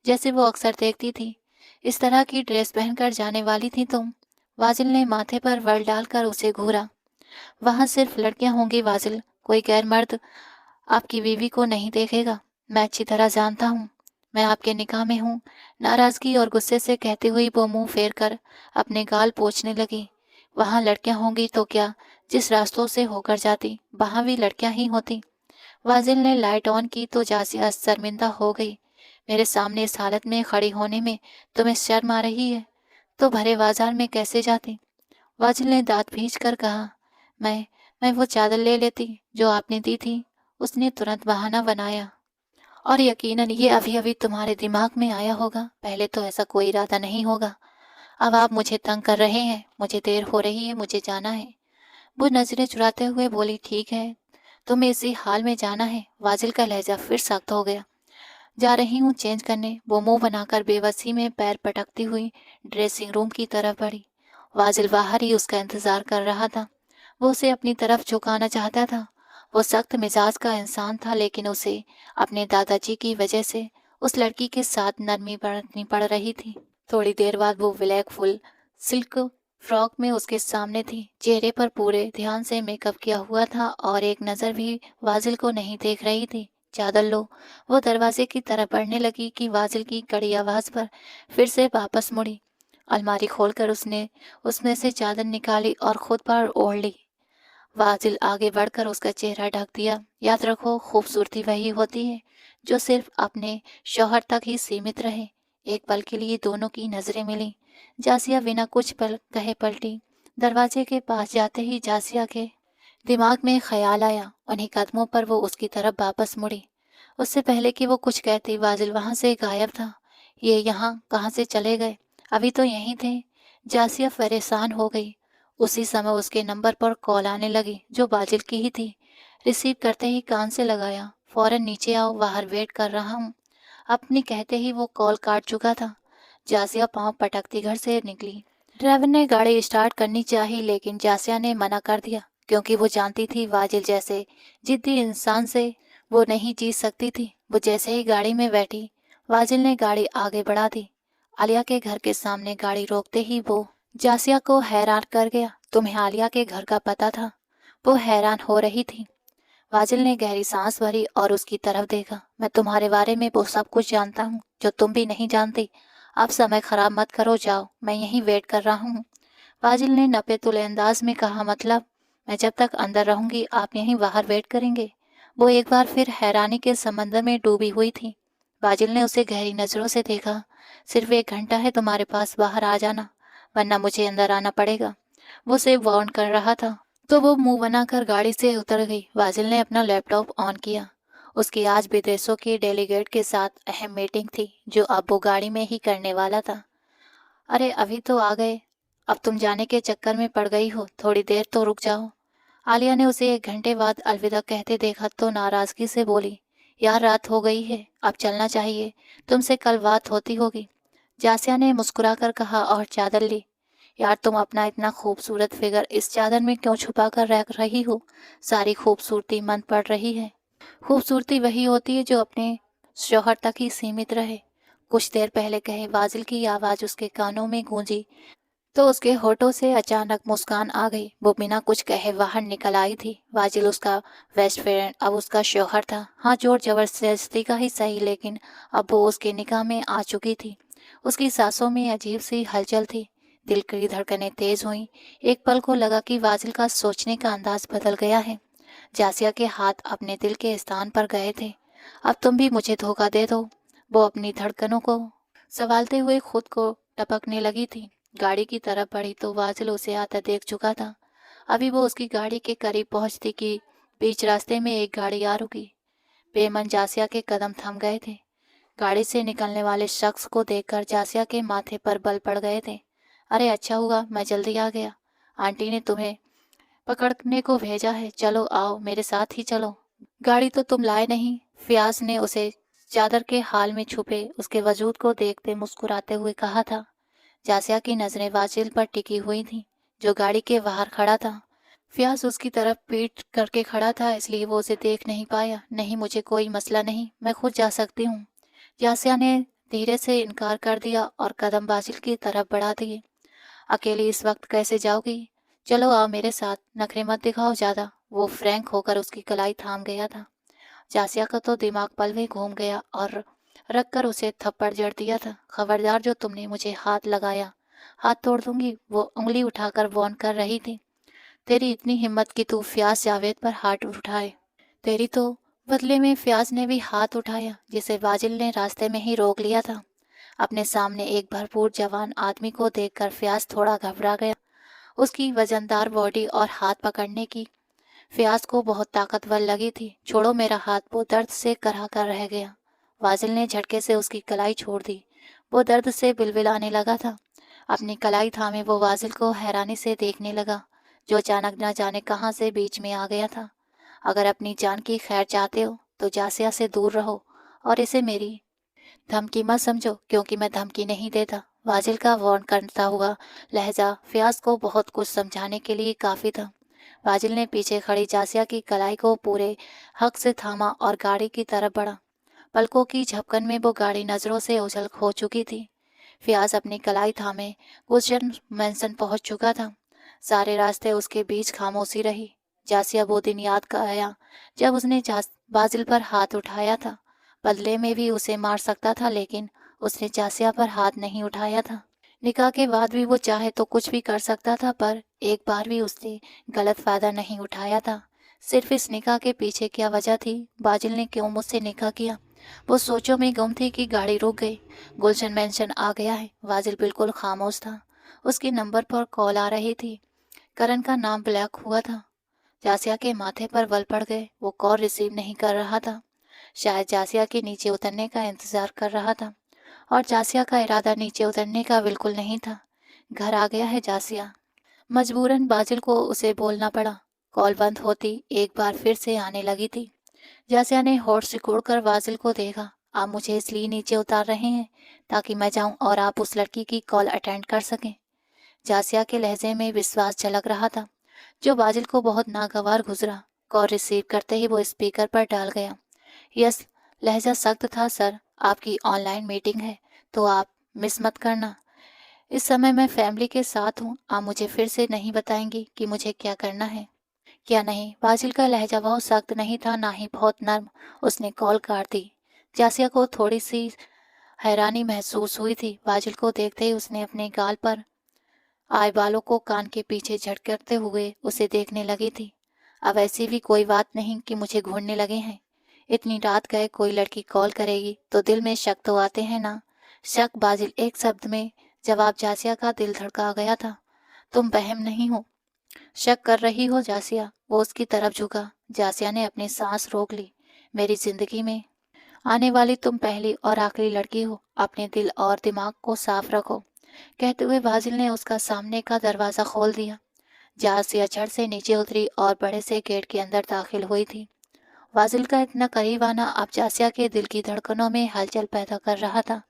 जैसे वो अक्सर देखती थी। इस तरह की ड्रेस पहनकर जाने वाली थी तुम? वाजिल ने माथे पर वल डालकर उसे घूरा। वहां सिर्फ लड़कियां होंगी वाजिल, कोई गैर मर्द आपकी बीवी को नहीं देखेगा। मैं अच्छी तरह जानता हूँ, मैं आपके निकाह में हूँ। नाराजगी और गुस्से से कहती हुई वो मुंह फेर कर अपने गाल पोंछने लगी। वहां लड़कियां होंगी तो क्या, जिस रास्तों से होकर जाती वहां भी लड़कियां ही होती। वाजिल ने लाइट ऑन की तो जासिया शर्मिंदा हो गई। मेरे सामने इस हालत में खड़ी होने में तुम्हें शर्म आ रही है? तो भरे बाजार में कैसे जाती? वाजिल ने दांत भींच कर कहा। मैं मैं वो चादर ले लेती जो आपने दी थी। उसने तुरंत बहाना बनाया। और यकीनन ये अभी अभी तुम्हारे दिमाग में आया होगा, पहले तो ऐसा कोई इरादा नहीं होगा। अब आप मुझे तंग कर रहे हैं, मुझे देर हो रही है, मुझे जाना है। वो नजरें चुराते हुए बोली, ठीक है, तुम्हें इसी हाल में जाना है? वाजिल का लहजा फिर सख्त हो गया। जा रही हूँ चेंज करने, वो मुंह बनाकर बेबसी में पैर पटकती हुई ड्रेसिंग रूम की तरफ बढ़ी। वाजिल बाहर ही उसका इंतजार कर रहा था। वो उसे अपनी तरफ झुकाना चाहता था। वो सख्त मिजाज का इंसान था, लेकिन उसे अपने दादाजी की वजह से उस लड़की के साथ नरमी बरतनी पड़ रही थी। थोड़ी देर बाद वो ब्लैक फुल सिल्क फ्रॉक में उसके सामने थी। चेहरे पर पूरे ध्यान से मेकअप किया हुआ था और एक नज़र भी वाजिल को नहीं देख रही थी। चादर लो। वो दरवाजे की तरफ बढ़ने लगी कि वाजिल की कड़ी आवाज पर फिर से वापस मुड़ी। अलमारी खोलकर उसने उसमें से चादर निकाली और खुद पर ओढ़ ली। वाजिल आगे बढ़कर उसका चेहरा ढक दिया। याद रखो, खूबसूरती वही होती है जो सिर्फ अपने शौहर तक ही सीमित रहे। एक पल के लिए दोनों की नजरें मिली। जासिया बिना कुछ पल कहे पलटी। दरवाजे के पास जाते ही जासिया के दिमाग में ख्याल आया। उन्हीं कदमों पर वो उसकी तरफ वापस मुड़ी। उससे पहले कि वो कुछ कहती, वाजिल वहां से गायब था। ये यहाँ कहाँ से चले गए? अभी तो यहीं थे। जासिया परेशान हो गई। उसी समय उसके नंबर पर कॉल आने लगी, जो वाजिल की ही थी। रिसीव करते ही कान से लगाया। फौरन नीचे आओ, बाहर वेट कर रहा हूँ। अपनी कहते ही वो कॉल काट चुका था। जासिया पांव पटकती घर से निकली। ड्राइवर ने गाड़ी स्टार्ट करनी चाहिए, लेकिन जासिया ने मना कर दिया, क्योंकि वो जानती थी वाजिल जैसे जिद्दी इंसान से वो नहीं जीत सकती थी। वो जैसे ही गाड़ी में बैठी, वाजिल ने गाड़ी आगे बढ़ा दी। आलिया के घर के सामने गाड़ी रोकते ही वो जासिया को हैरान कर गया। तुम्हें आलिया के घर का पता था? वो हैरान हो रही थी। वाजिल ने गहरी सांस भरी और उसकी तरफ देखा। मैं तुम्हारे बारे में वो सब कुछ जानता हूँ जो तुम भी नहीं जानती। आप समय खराब मत करो, जाओ, मैं यहीं वेट कर रहा हूँ। वाजिल ने नपे तुले अंदाज में कहा, मतलब? मैं जब तक अंदर रहूंगी आप यहीं बाहर वेट करेंगे? वो एक बार फिर हैरानी के समंदर में डूबी हुई थी। वाजिल ने उसे गहरी नजरों से देखा। सिर्फ 1 घंटा है तुम्हारे पास, बाहर आ जाना, वरना मुझे अंदर आना पड़ेगा। वो उसे वार्न कर रहा था। तो वो मुंह बनाकर गाड़ी से उतर गई। वाजिल ने अपना लैपटॉप ऑन किया। उसकी आज विदेशों के डेलीगेट के साथ अहम मीटिंग थी, जो अब वो गाड़ी में ही करने वाला था। अरे अभी तो आ गए, अब तुम जाने के चक्कर में पड़ गई हो, थोड़ी देर तो रुक जाओ। आलिया ने उसे 1 घंटे बाद अलविदा कहते देखा तो नाराजगी से बोली, यार रात हो गई है, अब चलना चाहिए, तुमसे कल बात होती होगी। जासिया ने मुस्कुराकर कहा और चादर ली। यार तुम अपना इतना खूबसूरत फिगर इस चादर में क्यों छुपा कर रख रही हो? सारी खूबसूरती मन पड़ रही है। खूबसूरती वही होती है जो अपने शौहर तक ही सीमित रहे। कुछ देर पहले कहे वाजिल की आवाज उसके कानों में गूंजी तो उसके होठों से अचानक मुस्कान आ गई। वो बिना कुछ कहे बाहर निकल आई थी। वाजिल उसका बेस्ट फ्रेंड अब उसका शौहर था। हाँ, जोर जबरदस्ती का ही सही, लेकिन अब वो उसके निकाह में आ चुकी थी। उसकी सांसों में अजीब सी हलचल थी। दिल की धड़कनें तेज हुईं। एक पल को लगा कि वाजिल का सोचने का अंदाज बदल गया है। जासिया के हाथ अपने दिल के स्थान पर गए थे। अब तुम भी मुझे धोखा दे दो, वो अपनी धड़कनों को संभालते हुए खुद को टपकने लगी थी। गाड़ी की तरफ बढ़ी तो वाजिल उसे आता देख चुका था। अभी वो उसकी गाड़ी के करीब पहुंचती कि बीच रास्ते में एक गाड़ी आ रुकी। बेमन जासिया के कदम थम गए थे। गाड़ी से निकलने वाले शख्स को देखकर जासिया के माथे पर बल पड़ गए थे। अरे अच्छा हुआ मैं जल्दी आ गया, आंटी ने तुम्हें पकड़ने को भेजा है, चलो आओ मेरे साथ ही चलो। गाड़ी तो तुम लाए नहीं, फियाज ने उसे चादर के हाल में छुपे उसके वजूद को देखते मुस्कुराते हुए कहा था। जासिया की नजरें वाजिल पर टिकी हुई थीं, जो गाड़ी के बाहर खड़ा था। फियाज उसकी तरफ पीठ करके खड़ा था, इसलिए वो उसे देख नहीं पाया। नहीं, मुझे कोई मसला नहीं, मैं खुद जा सकती हूँ। जासिया ने धीरे से इनकार कर दिया और कदम वाजिल की तरफ बढ़ा दिए। अकेली इस वक्त कैसे जाओगी? चलो आओ मेरे साथ, नखरे मत दिखाओ ज्यादा। वो फ्रैंक होकर उसकी कलाई थाम गया था। जासिया का तो दिमाग पल में घूम गया और रख कर उसे थप्पड़ जड़ दिया था। खबरदार, जो तुमने मुझे हाथ लगाया, हाथ तोड़ दूंगी, वो उंगली उठाकर वॉर्न कर रही थी। तेरी इतनी हिम्मत कि तू फियाज जावेद पर हाथ उठाए। तेरी तो बदले में फियाज ने भी हाथ उठाया, जिसे वाजिल ने रास्ते में ही रोक लिया था। अपने सामने एक भरपूर जवान आदमी को देखकर फियाज थोड़ा घबरा गया। उसकी वजनदार बॉडी और हाथ पकड़ने की फियाज को बहुत ताकतवर लगी थी। छोड़ो मेरा हाथ, वो दर्द से कराह कर रह गया। वाजिल ने झटके से उसकी कलाई छोड़ दी। वो दर्द से बिलबिलाने लगा था। अपनी कलाई थामे वो वाजिल को हैरानी से देखने लगा, जो अचानक न जाने कहाँ से बीच में आ गया था। अगर अपनी जान की खैर चाहते हो तो जासिया से दूर रहो और इसे मेरी धमकी मत समझो, क्योंकि मैं धमकी नहीं देता। वाजिल का वार्न करता हुआ लहजा फियाज को बहुत कुछ समझाने के लिए काफी था। वाजिल ने पीछे खड़ी जासिया की कलाई को पूरे हक से थामा और गाड़ी की तरफ बढ़ा। पलकों की झपकन में वो गाड़ी नजरों से ओझल हो चुकी थी। फियाज अपनी कलाई थामे गुलशन मैंसन पहुंच चुका था। सारे रास्ते उसके बीच खामोशी रही। जासिया वो दिन याद का आया जब उसने बाजिल पर हाथ उठाया था। बदले में भी उसे मार सकता था, लेकिन उसने जासिया पर हाथ नहीं उठाया था। निकाह के बाद भी वो चाहे तो कुछ भी कर सकता था, पर एक बार भी उसने गलत फायदा नहीं उठाया था। सिर्फ इस निकाह के पीछे क्या वजह थी? बाजिल ने क्यों मुझसे निकाह किया? वो सोचों में गुम थी कि गाड़ी रुक गई। गुलशन मेंशन आ गया है। वाजिल बिल्कुल खामोश था। उसके नंबर पर कॉल आ रही थी। करण का नाम ब्लैक हुआ था। जासिया के माथे पर बल पड़ गए। वो कॉल रिसीव नहीं कर रहा था। शायद जासिया के नीचे उतरने का इंतजार कर रहा था, और जासिया का इरादा नीचे उतरने का बिल्कुल नहीं था। घर आ गया है जासिया। मजबूरन बाजिल को उसे बोलना पड़ा। कॉल बंद होती एक बार फिर से आने लगी थी। जासिया ने होठ सिकोड़कर बाजिल को देखा। आप मुझे इसलिए नीचे उतार रहे हैं ताकि मैं जाऊं और आप उस लड़की की कॉल अटेंड कर सकें? जासिया के लहजे में विश्वास झलक रहा था, जो बाजिल को बहुत नागवार गुजरा। कॉल रिसीव करते ही वो स्पीकर पर डाल गया। यस, लहजा सख्त था। सर, आपकी ऑनलाइन मीटिंग है तो आप मिस मत करना। इस समय मैं फैमिली के साथ हूँ। आप मुझे फिर से नहीं बताएंगी कि मुझे क्या करना है? क्या नहीं? बाजिल का लहजा बहुत सख्त नहीं था, ना ही बहुत नर्म। उसने कॉल काट दी। जासिया को थोड़ी सी हैरानी महसूस हुई थी। बाजिल को देखते ही उसने अपने गाल पर आए बालों को कान के पीछे झटकते हुए उसे देखने लगी थी। अब ऐसी भी कोई बात नहीं कि मुझे घूरने लगे हैं। इतनी रात गए कोई लड़की कॉल करेगी तो दिल में शक तो आते हैं ना? शक? बाजिल एक शब्द में जवाब। जासिया का दिल धड़का गया था। तुम बहम नहीं हो? शक कर रही हो जासिया? वो उसकी तरफ झुका। जासिया ने अपनी सांस रोक ली। मेरी जिंदगी में आने वाली तुम पहली और आखिरी लड़की हो। अपने दिल और दिमाग को साफ रखो। कहते हुए बाजिल ने उसका सामने का दरवाजा खोल दिया। जासिया झट से नीचे उतरी और बड़े से गेट के अंदर दाखिल हुई थी। वाजिल का इतना करीब आना अब जासिया के दिल की धड़कनों में हलचल पैदा कर रहा था।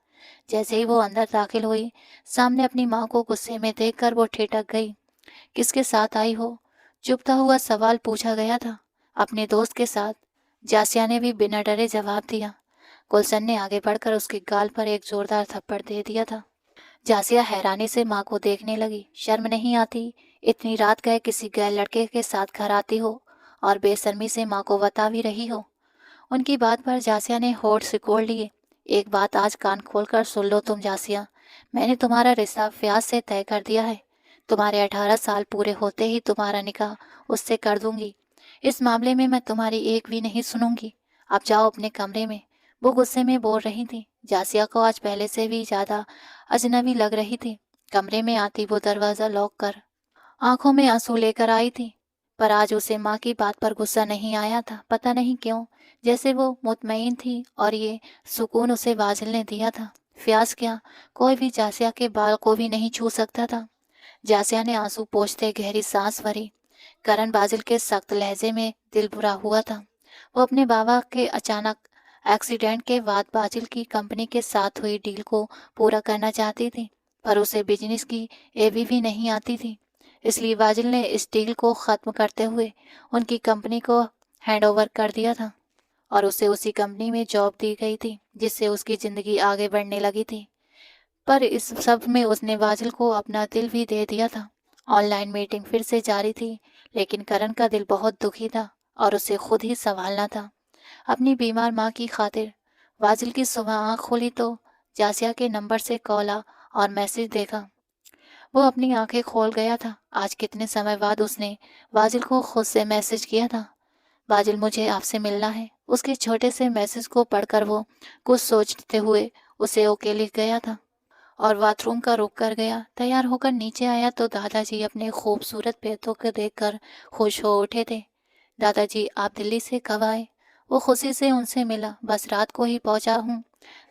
जैसे ही वो अंदर दाखिल हुई, सामने अपनी माँ को गुस्से में देखकर वो ठिठक गई। किसके साथ आई हो? चुभता हुआ सवाल पूछा गया था। अपने दोस्त के साथ, जासिया ने भी बिना डरे जवाब दिया। गुलशन ने आगे बढ़कर उसके गाल पर एक जोरदार थप्पड़ दे दिया था। जासिया हैरानी से माँ को देखने लगी। शर्म नहीं आती? इतनी रात गए किसी गैर लड़के के साथ घर आती हो और बेशर्मी से माँ को बता भी रही हो। उनकी बात पर जासिया ने होठ सिकोड़ लिए। एक बात आज कान खोलकर सुन लो तुम जासिया, मैंने तुम्हारा रिश्ता फ्याज से तय कर दिया है। तुम्हारे 18 साल पूरे होते ही तुम्हारा निकाह उससे कर दूंगी। इस मामले में मैं तुम्हारी एक भी नहीं सुनूंगी। अब जाओ अपने कमरे में। वो गुस्से में बोल रही थी। जासिया को आज पहले से भी ज्यादा अजनबी लग रही थी। कमरे में आती वो दरवाजा लॉक कर आंखों में आंसू लेकर आई थी, पर आज उसे माँ की बात पर गुस्सा नहीं आया था। पता नहीं क्यों, जैसे वो मुतमईन थी और ये सुकून उसे वाजिल ने दिया था। फ्याज क्या, कोई भी जासिया के बाल को भी नहीं छू सकता था। जासिया ने आंसू पोंछते गहरी सांस भरी। करण बाजिल के सख्त लहजे में दिल बुरा हुआ था। वो अपने बाबा के अचानक एक्सीडेंट के बाद बाजिल की कंपनी के साथ हुई डील को पूरा करना चाहती थी, पर उसे बिजनेस की एवी भी नहीं आती थी। इसलिए बाजिल ने इस डील को ख़त्म करते हुए उनकी कंपनी को हैंडओवर कर दिया था और उसे उसी कंपनी में जॉब दी गई थी, जिससे उसकी ज़िंदगी आगे बढ़ने लगी थी। पर इस सब में उसने बाजिल को अपना दिल भी दे दिया था। ऑनलाइन मीटिंग फिर से जारी थी, लेकिन करण का दिल बहुत दुखी था और उसे खुद ही संभालना था अपनी बीमार माँ की खातिर। बाजिल की सुबह आँख खोली तो जासिया के नंबर से कॉल और मैसेज देखा। वो अपनी आंखें खोल गया था। आज कितने समय बाद उसने बाजिल को खुद से मैसेज किया था। बाजिल, मुझे आपसे मिलना है। उसके छोटे से मैसेज को पढ़कर वो कुछ सोचते हुए उसे ओके लिख गया था और बाथरूम का रुख कर गया। तैयार होकर नीचे आया तो दादाजी अपने खूबसूरत बेटों को देखकर खुश हो उठे थे। दादाजी, आप दिल्ली से कब आए? वो खुशी से उनसे मिला। बस रात को ही पहुंचा हूँ,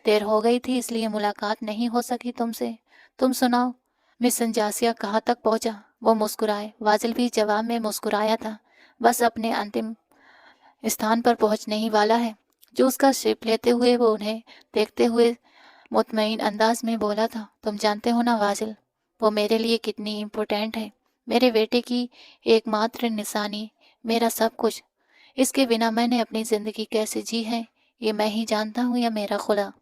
देर हो गई थी इसलिए मुलाकात नहीं हो सकी तुमसे। तुम सुनाओ, मिशन जासिया कहाँ तक पहुंचा? वो मुस्कुराए। वाजिल भी जवाब में मुस्कुराया था। बस अपने अंतिम स्थान पर पहुंचने ही वाला है। जो उसका शिप लेते हुए वो उन्हें देखते हुए मुतमईन अंदाज में बोला था। तुम जानते हो ना वाजिल, वो मेरे लिए कितनी इम्पोर्टेंट है। मेरे बेटे की एकमात्र निशानी, मेरा सब कुछ। इसके बिना मैंने अपनी ज़िंदगी कैसे जी है, ये मैं ही जानता हूँ या मेरा खुदा।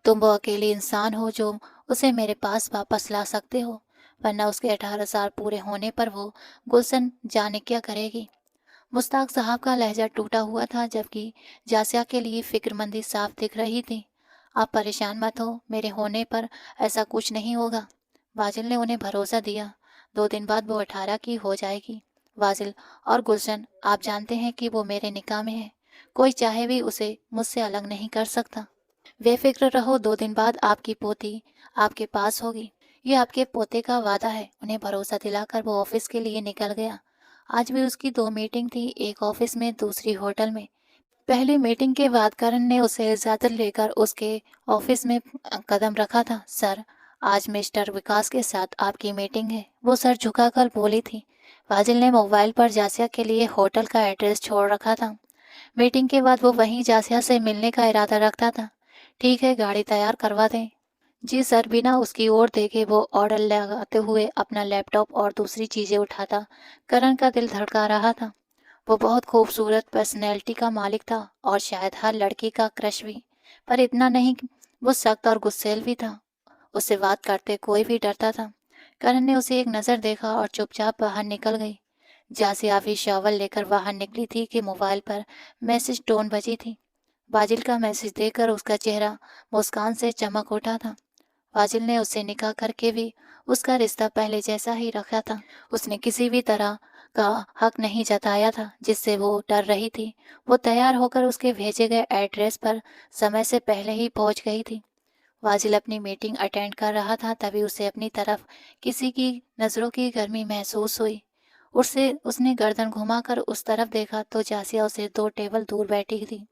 तुम वो अकेली इंसान हो जो उसे मेरे पास वापस ला सकते हो, वरना उसके 18 साल पूरे होने पर वो गुलशन जाने क्या करेगी। मुश्ताक साहब का लहजा टूटा हुआ था, जबकि जासिया के लिए फिक्रमंदी साफ दिख रही थी। आप परेशान मत हो, मेरे होने पर ऐसा कुछ नहीं होगा। वाजिल ने उन्हें भरोसा दिया। 2 दिन बाद वो 18 की हो जाएगी। वाजिल और गुलशन, आप जानते हैं कि वो मेरे निकाह में है। कोई चाहे भी उसे मुझसे अलग नहीं कर सकता। बेफिक्र रहो, 2 दिन बाद आपकी पोती आपके पास होगी। ये आपके पोते का वादा है। उन्हें भरोसा दिलाकर वो ऑफिस के लिए निकल गया। आज भी उसकी 2 मीटिंग थी, एक ऑफिस में दूसरी होटल में। पहली मीटिंग के बाद करण ने उसे इजाज़त लेकर उसके ऑफिस में कदम रखा था। सर, आज मिस्टर विकास के साथ आपकी मीटिंग है। वो सर झुकाकर बोली थी। फाजिल ने मोबाइल पर जासिया के लिए होटल का एड्रेस छोड़ रखा था। मीटिंग के बाद वो वहीं जासिया से मिलने का इरादा रखता था। ठीक है, गाड़ी तैयार करवा दें। जी सर। बिना उसकी ओर देखे वो ऑर्डर लगाते हुए अपना लैपटॉप और दूसरी चीज़ें उठाता। करण का दिल धड़का रहा था। वो बहुत खूबसूरत पर्सनैलिटी का मालिक था और शायद हर लड़की का क्रश भी, पर इतना नहीं। वो सख्त और गुस्सैल भी था। उससे बात करते कोई भी डरता था। करण ने उसे एक नज़र देखा और चुपचाप बाहर निकल गई। जासिया भी शॉवल लेकर बाहर निकली थी कि मोबाइल पर मैसेज टोन बजी थी। बाजिल का मैसेज देखकर उसका चेहरा मुस्कान से चमक उठा था। बाजिल ने उससे निकाह करके भी उसका रिश्ता पहले जैसा ही रखा था। उसने किसी भी तरह का हक नहीं जताया था, जिससे वो डर रही थी। वो तैयार होकर उसके भेजे गए एड्रेस पर समय से पहले ही पहुंच गई थी। वाजिल अपनी मीटिंग अटेंड कर रहा था, तभी उसे अपनी तरफ किसी की नज़रों की गर्मी महसूस हुई। उसने गर्दन घुमाकर उस तरफ देखा तो जासिया उसे 2 टेबल दूर बैठी थी।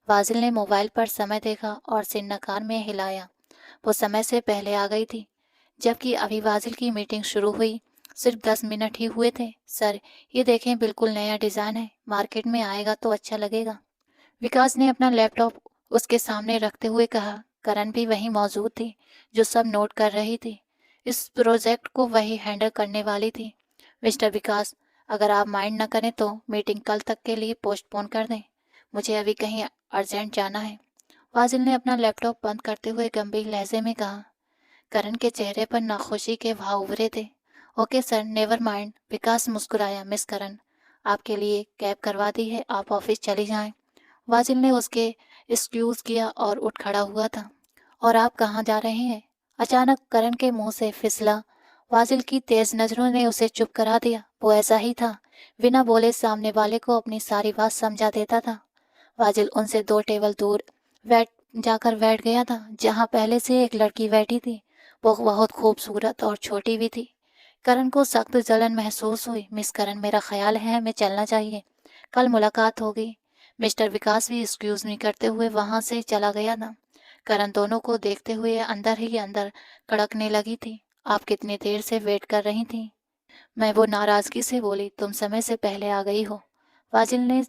वाजिल ने मोबाइल पर समय देखा और सिर नकार में हिलाया। वो समय से पहले आ गई थी। जबकि अभी वाजिल की मीटिंग शुरू हुई صرف 10 منٹ ہی ہوئے تھے سر، یہ دیکھیں بالکل نیا ڈیزائن ہے، مارکیٹ میں آئے گا تو اچھا لگے گا۔ وکاس نے اپنا لیپ ٹاپ اس کے سامنے رکھتے ہوئے کہا۔ کرن بھی وہیں موجود تھی، جو سب نوٹ کر رہی تھی۔ اس پروجیکٹ کو وہی ہینڈل کرنے والی تھی۔ مسٹر وکاس، اگر آپ مائنڈ نہ کریں تو میٹنگ کل تک کے لیے پوسٹ پون کر دیں، مجھے ابھی کہیں ارجنٹ جانا ہے۔ فاضل نے اپنا لیپ ٹاپ بند کرتے ہوئے گمبھیر لہجے میں کہا۔ کرن کے چہرے پر ناخوشی کے بھاؤ ابھرے تھے۔ اوکے سر، نیور مائنڈ، وکاس مسکرایا۔ مس کرن، آپ کے لیے کیب کروا دی ہے، آپ آفس چلی جائیں۔ واجل نے اس کے ایکسکیوز کیا اور اٹھ کھڑا ہوا تھا۔ اور آپ کہاں جا رہے ہیں؟ اچانک کرن کے منہ سے پھسلا۔ واجل کی تیز نظروں نے اسے چپ کرا دیا۔ وہ ایسا ہی تھا، بنا بولے سامنے والے کو اپنی ساری بات سمجھا دیتا تھا۔ واجل ان سے 2 ٹیبل دور جا کر بیٹھ گیا تھا، جہاں پہلے سے ایک لڑکی بیٹھی تھی۔ وہ بہت خوبصورت اور چھوٹی بھی تھی۔ کرن کو سخت جلن محسوس ہوئی۔ مس کرن، میرا خیال ہے ہمیں چلنا چاہیے، کل ملاقات ہوگی۔ مسٹر وکاس بھی ایکسکیوز می کرتے ہوئے وہاں سے چلا گیا تھا۔ کرن دونوں کو دیکھتے ہوئے اندر ہی اندر کڑکنے لگی تھی۔ آپ کتنی دیر سے ویٹ کر رہی تھیں؟ میں وہ ناراضگی سے بولی، تم سمے سے پہلے آ گئی ہو۔ واجل نے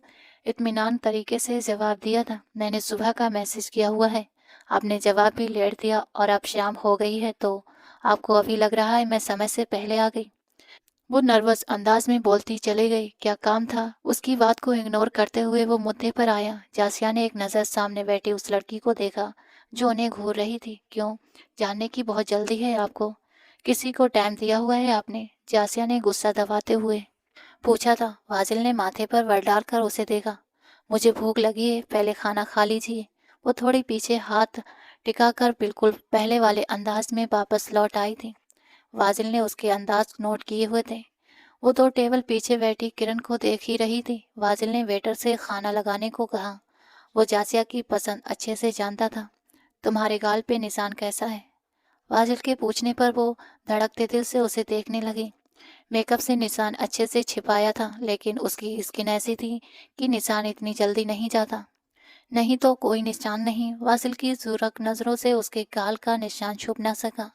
اطمینان طریقے سے جواب دیا تھا۔ میں نے صبح کا میسج کیا ہوا ہے، آپ نے جواب بھی لیٹ دیا، اور اب شام ہو گئی ہے تو آپ کو ابھی لگ رہا ہے میں سمے سے پہلے آ گئی۔ وہ نروس انداز میں بولتی چلی گئی۔ کیا کام تھا؟ اس کی بات کو اگنور کرتے ہوئے وہ مدعے پر آیا۔ جاسیہ نے ایک نظر سامنے بیٹھی اس لڑکی کو دیکھا جو انہیں گھور رہی تھی۔ کیوں؟ جاننے کی بہت جلدی ہے آپ کو؟ کسی کو ٹائم دیا ہوا ہے آپ نے؟ جاسیہ نے غصہ دباتے ہوئے پوچھا تھا۔ واجل نے ماتھے پر ور ڈال کر اسے دیکھا۔ مجھے بھوک لگی ہے، پہلے کھانا کھا لیجیے۔ وہ تھوڑی پیچھے ہاتھ ٹکا کر بالکل پہلے والے انداز میں واپس لوٹ آئی تھی۔ واجل نے اس کے انداز نوٹ کیے ہوئے تھے۔ وہ 2 ٹیبل پیچھے بیٹھی کرن کو دیکھ ہی رہی تھی۔ واجل نے ویٹر سے کھانا لگانے کو کہا۔ وہ جاسیہ کی پسند اچھے سے جانتا تھا۔ تمہارے گال پہ نشان کیسا ہے؟ واجل کے پوچھنے پر وہ دھڑکتے دل سے اسے دیکھنے لگی۔ میک اپ سے نشان اچھے سے چھپایا تھا، لیکن اس کی اسکن ایسی تھی کہ نشان اتنی جلدی نہیں جاتا۔ نہیں تو کوئی نشان نہیں۔ واصل کی زورق نظروں سے اس کے گال کا نشان چھپ نہ سکا۔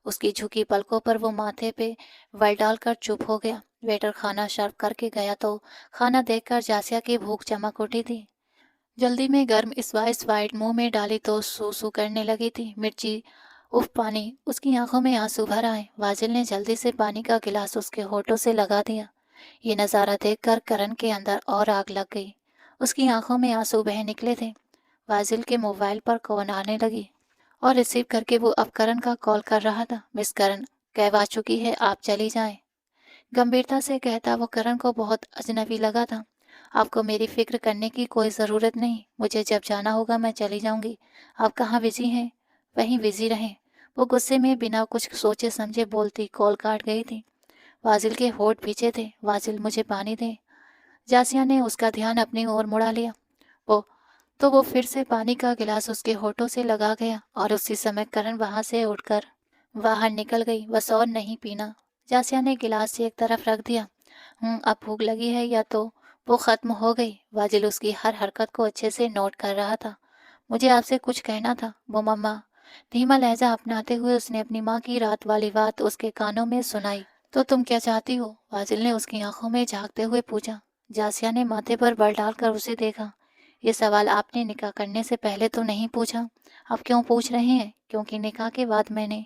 اس کی جھکی پلکوں پر وہ ماتھے پہ ول ڈال کر چپ ہو گیا۔ ویٹر کھانا سرو کر کے گیا تو کھانا دیکھ کر جاسیہ کی بھوک چمک اٹھی تھی۔ جلدی میں گرم اسپائس وائٹ منہ میں ڈالی تو سو سو کرنے لگی تھی۔ مرچی، اف پانی، اس کی آنکھوں میں آنسو بھر آئے۔ واجل نے جلدی سے پانی کا گلاس اس کے ہونٹوں سے لگا دیا۔ یہ نظارہ دیکھ کر کرن کے اندر اور آگ لگ گئی۔ اس کی آنکھوں میں آنسو بہہ نکلے تھے۔ واجل کے موبائل پر کال آنے لگی اور ریسیو کر کے وہ اب کرن کا کال کر رہا تھا۔ مس کرن، کیب آ چکی ہے، آپ چلی جائیں۔ گمبھیرتا سے کہتا وہ کرن کو بہت اجنبی لگا تھا۔ آپ کو میری فکر کرنے کی کوئی ضرورت نہیں، مجھے جب جانا ہوگا میں چلی جاؤں گی۔ آپ کہاں بزی ہیں؟ وہیں بزی رہیں۔ وہ غصے میں بنا کچھ سوچے سمجھے بولتی کال کاٹ گئی تھی۔ واجل کے ہونٹ بھیجے تھے۔ واجل، مجھے پانی دیں۔ جاسیہ نے اس کا دھیان اپنی اور مڑا لیا۔ وہ پھر سے پانی کا گلاس اس کے ہونٹوں سے لگا گیا اور اسی سمے کرن وہاں سے اٹھ کر باہر نکل گئی۔ بس اور نہیں پینا۔ جاسیہ نے گلاس ایک طرف رکھ دیا۔ اب بھوک لگی ہے یا تو وہ ختم ہو گئی۔ واجل اس کی ہر حرکت کو اچھے سے نوٹ کر رہا تھا۔ مجھے آپ سے کچھ کہنا تھا، وہ مما۔ دھیما لہجہ اپناتے ہوئے اس نے اپنی ماں کی رات والی بات اس کے کانوں میں سنائی۔ تو تم کیا چاہتی ہو؟ واجل نے اس کی آنکھوں میں جھانکتے ہوئے پوچھا۔ جاسیہ نے ماتھے پر بر ڈال کر اسے دیکھا۔ یہ سوال آپ نے نکاح کرنے سے پہلے تو نہیں پوچھا، اب کیوں پوچھ رہے ہیں؟ کیونکہ نکاح کے بعد میں نے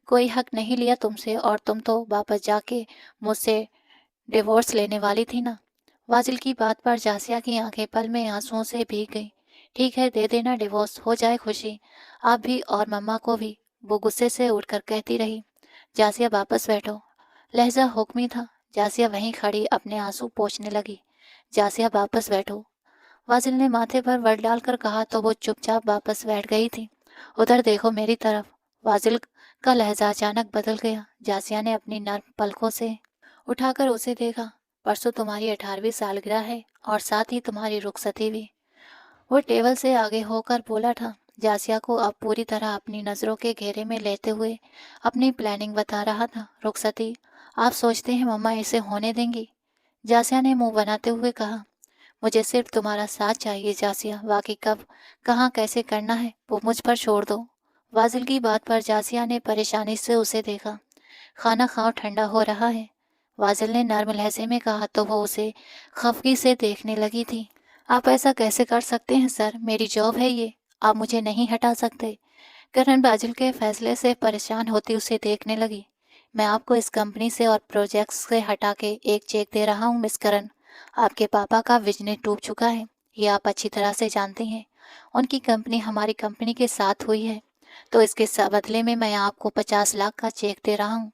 کوئی حق نہیں لیا تم سے، اور تم تو واپس جا کے مجھ سے ڈیورس لینے والی تھی نا۔ واجل کی بات پر جاسیہ کی آنکھیں پل میں آنسوؤں سے بھیگ گئی۔ ٹھیک ہے، دے دینا ڈیورس، ہو جائے خوشی، آپ بھی اور مما کو بھی، وہ غصے سے اٹھ کر کہتی رہی۔ جاسیہ واپس بیٹھو۔ لہجہ حکمی تھا۔ جاسیہ وہیں کھڑی اپنے آنسو پوچھنے لگی۔ جاسیہ واپس بیٹھو، واجل نے ماتھے پر ور ڈال کر کہا تو وہ چپ چاپ واپس بیٹھ گئی تھی۔ ادھر دیکھو میری طرف۔ واجل کا لہجہ اچانک بدل گیا۔ جاسیہ نے اپنی نرم پلکوں سے اٹھا کر اسے دیکھا۔ پرسوں تمہاری 18ویں سالگرہ ہے اور ساتھ ہی تمہاری رخصتی بھی۔ وہ ٹیبل سے آگے ہو کر بولا تھا، جاسیہ کو اب پوری طرح اپنی نظروں کے گھیرے میں لیتے ہوئے اپنی پلاننگ بتا رہا تھا۔ رخصتی؟ آپ سوچتے ہیں مما اسے ہونے دیں گی؟ جاسیہ نے منہ بناتے ہوئے کہا۔ مجھے صرف تمہارا ساتھ چاہیے جاسیہ، واقعی کب، کہاں، کیسے کرنا ہے وہ مجھ پر چھوڑ دو۔ واجل کی بات پر جاسیہ نے پریشانی سے اسے دیکھا۔ کھانا کھاؤ، ٹھنڈا ہو رہا ہے۔ واجل نے نرم لہجے میں کہا تو وہ اسے خفگی سے دیکھنے لگی تھی۔ آپ ایسا کیسے کر سکتے ہیں سر؟ میری جاب ہے یہ، آپ مجھے نہیں ہٹا سکتے۔ کرن واجل کے فیصلے سے پریشان ہوتی اسے دیکھنے لگی۔ میں آپ کو اس کمپنی سے اور پروجیکٹس سے ہٹا کے ایک چیک دے رہا ہوں مس کرن۔ آپ کے پاپا کا بزنس ڈوب چکا ہے، یہ آپ اچھی طرح سے جانتے ہیں۔ ان کی کمپنی ہماری کمپنی کے ساتھ ہوئی ہے، تو اس کے بدلے میں آپ کو 50 لاکھ کا چیک دے رہا ہوں،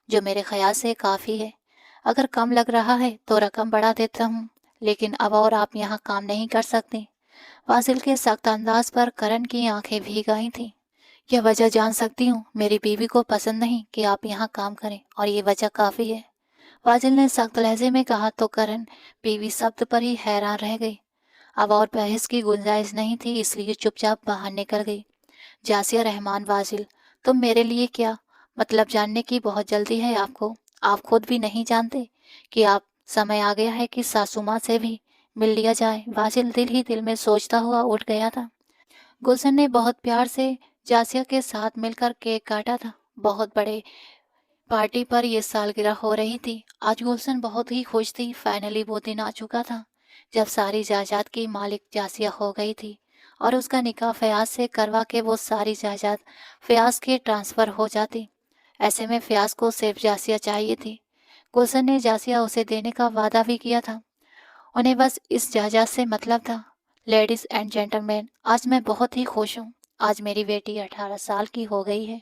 جو میرے خیال سے کافی ہے۔ اگر کم لگ رہا ہے تو رقم بڑھا دیتا ہوں، لیکن اب اور آپ یہاں کام نہیں کر سکتے۔ واصل کے سخت انداز پر کرن کی آنکھیں بھیگ آئی تھیں۔ یہ وجہ جان سکتی ہوں؟ میری بیوی کو پسند نہیں کہ آپ یہاں کام کریں، اور یہ وجہ کافی ہے، واجل نے سخت لہجے میں کہا تو کرن بیوی شبد پر ہی حیران رہ گئی۔ اب اور بحث کی گنجائش نہیں تھی، اس لیے چپ چاپ باہر نکل گئی۔ جاسیہ رحمان واجل، تم میرے لیے کیا مطلب جاننے کی بہت جلدی ہے آپ کو؟ آپ خود بھی نہیں جانتے کہ آپ سمے آ گیا ہے کہ ساسو ماں سے بھی مل لیا جائے۔ واجل دل ہی دل میں سوچتا ہوا اٹھ گیا تھا۔ گلشن نے بہت پیار سے جاسیہ کے ساتھ مل کر کیک کاٹا تھا۔ بہت بڑے پارٹی پر یہ سالگرہ ہو رہی تھی۔ آج گلشن بہت ہی خوش تھی۔ فائنلی وہ دن آ چکا تھا جب ساری جائیداد کی مالک جاسیہ ہو گئی تھی، اور اس کا نکاح فیاض سے کروا کے وہ ساری جائیداد فیاض کے ٹرانسفر ہو جاتی۔ ایسے میں فیاض کو صرف جاسیہ چاہیے تھی۔ گلشن نے جاسیہ اسے دینے کا وعدہ بھی کیا تھا۔ انہیں بس اس جائیداد سے مطلب تھا۔ لیڈیز اینڈ جینٹلمین، آج میں بہت ہی خوش ہوں۔ آج میری بیٹی 18 سال کی ہو گئی ہے،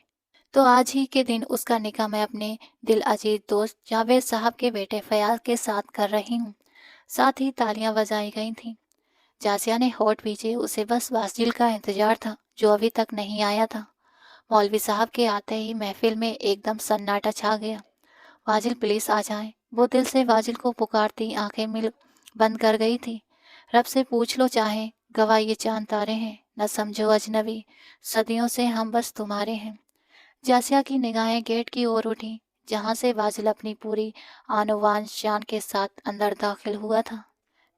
تو آج ہی کے دن اس کا نکاح میں اپنے دل عزیز دوست جاوید صاحب کے بیٹے فیاض کے ساتھ کر رہی ہوں۔ ساتھ ہی تالیاں بجائی گئی تھیں۔ جاسیہ نے ہونٹ بھیجے، اسے بس واصل کا انتظار تھا جو ابھی تک نہیں آیا تھا۔ مولوی صاحب کے آتے ہی محفل میں ایک دم سناٹا چھا گیا۔ واجل پلیز آ جائیں، وہ دل سے واجل کو پکارتی آنکھیں مل بند کر گئی تھی۔ رب سے پوچھ لو چاہیں گواہ یہ چاند تارے ہیں، نہ سمجھو اجنبی، صدیوں سے ہم بس تمہارے ہیں۔ جاسیہ کی نگاہیں گیٹ کی اور اٹھیں، جہاں سے واجل اپنی پوری آن و بان شان کے ساتھ اندر داخل ہوا تھا۔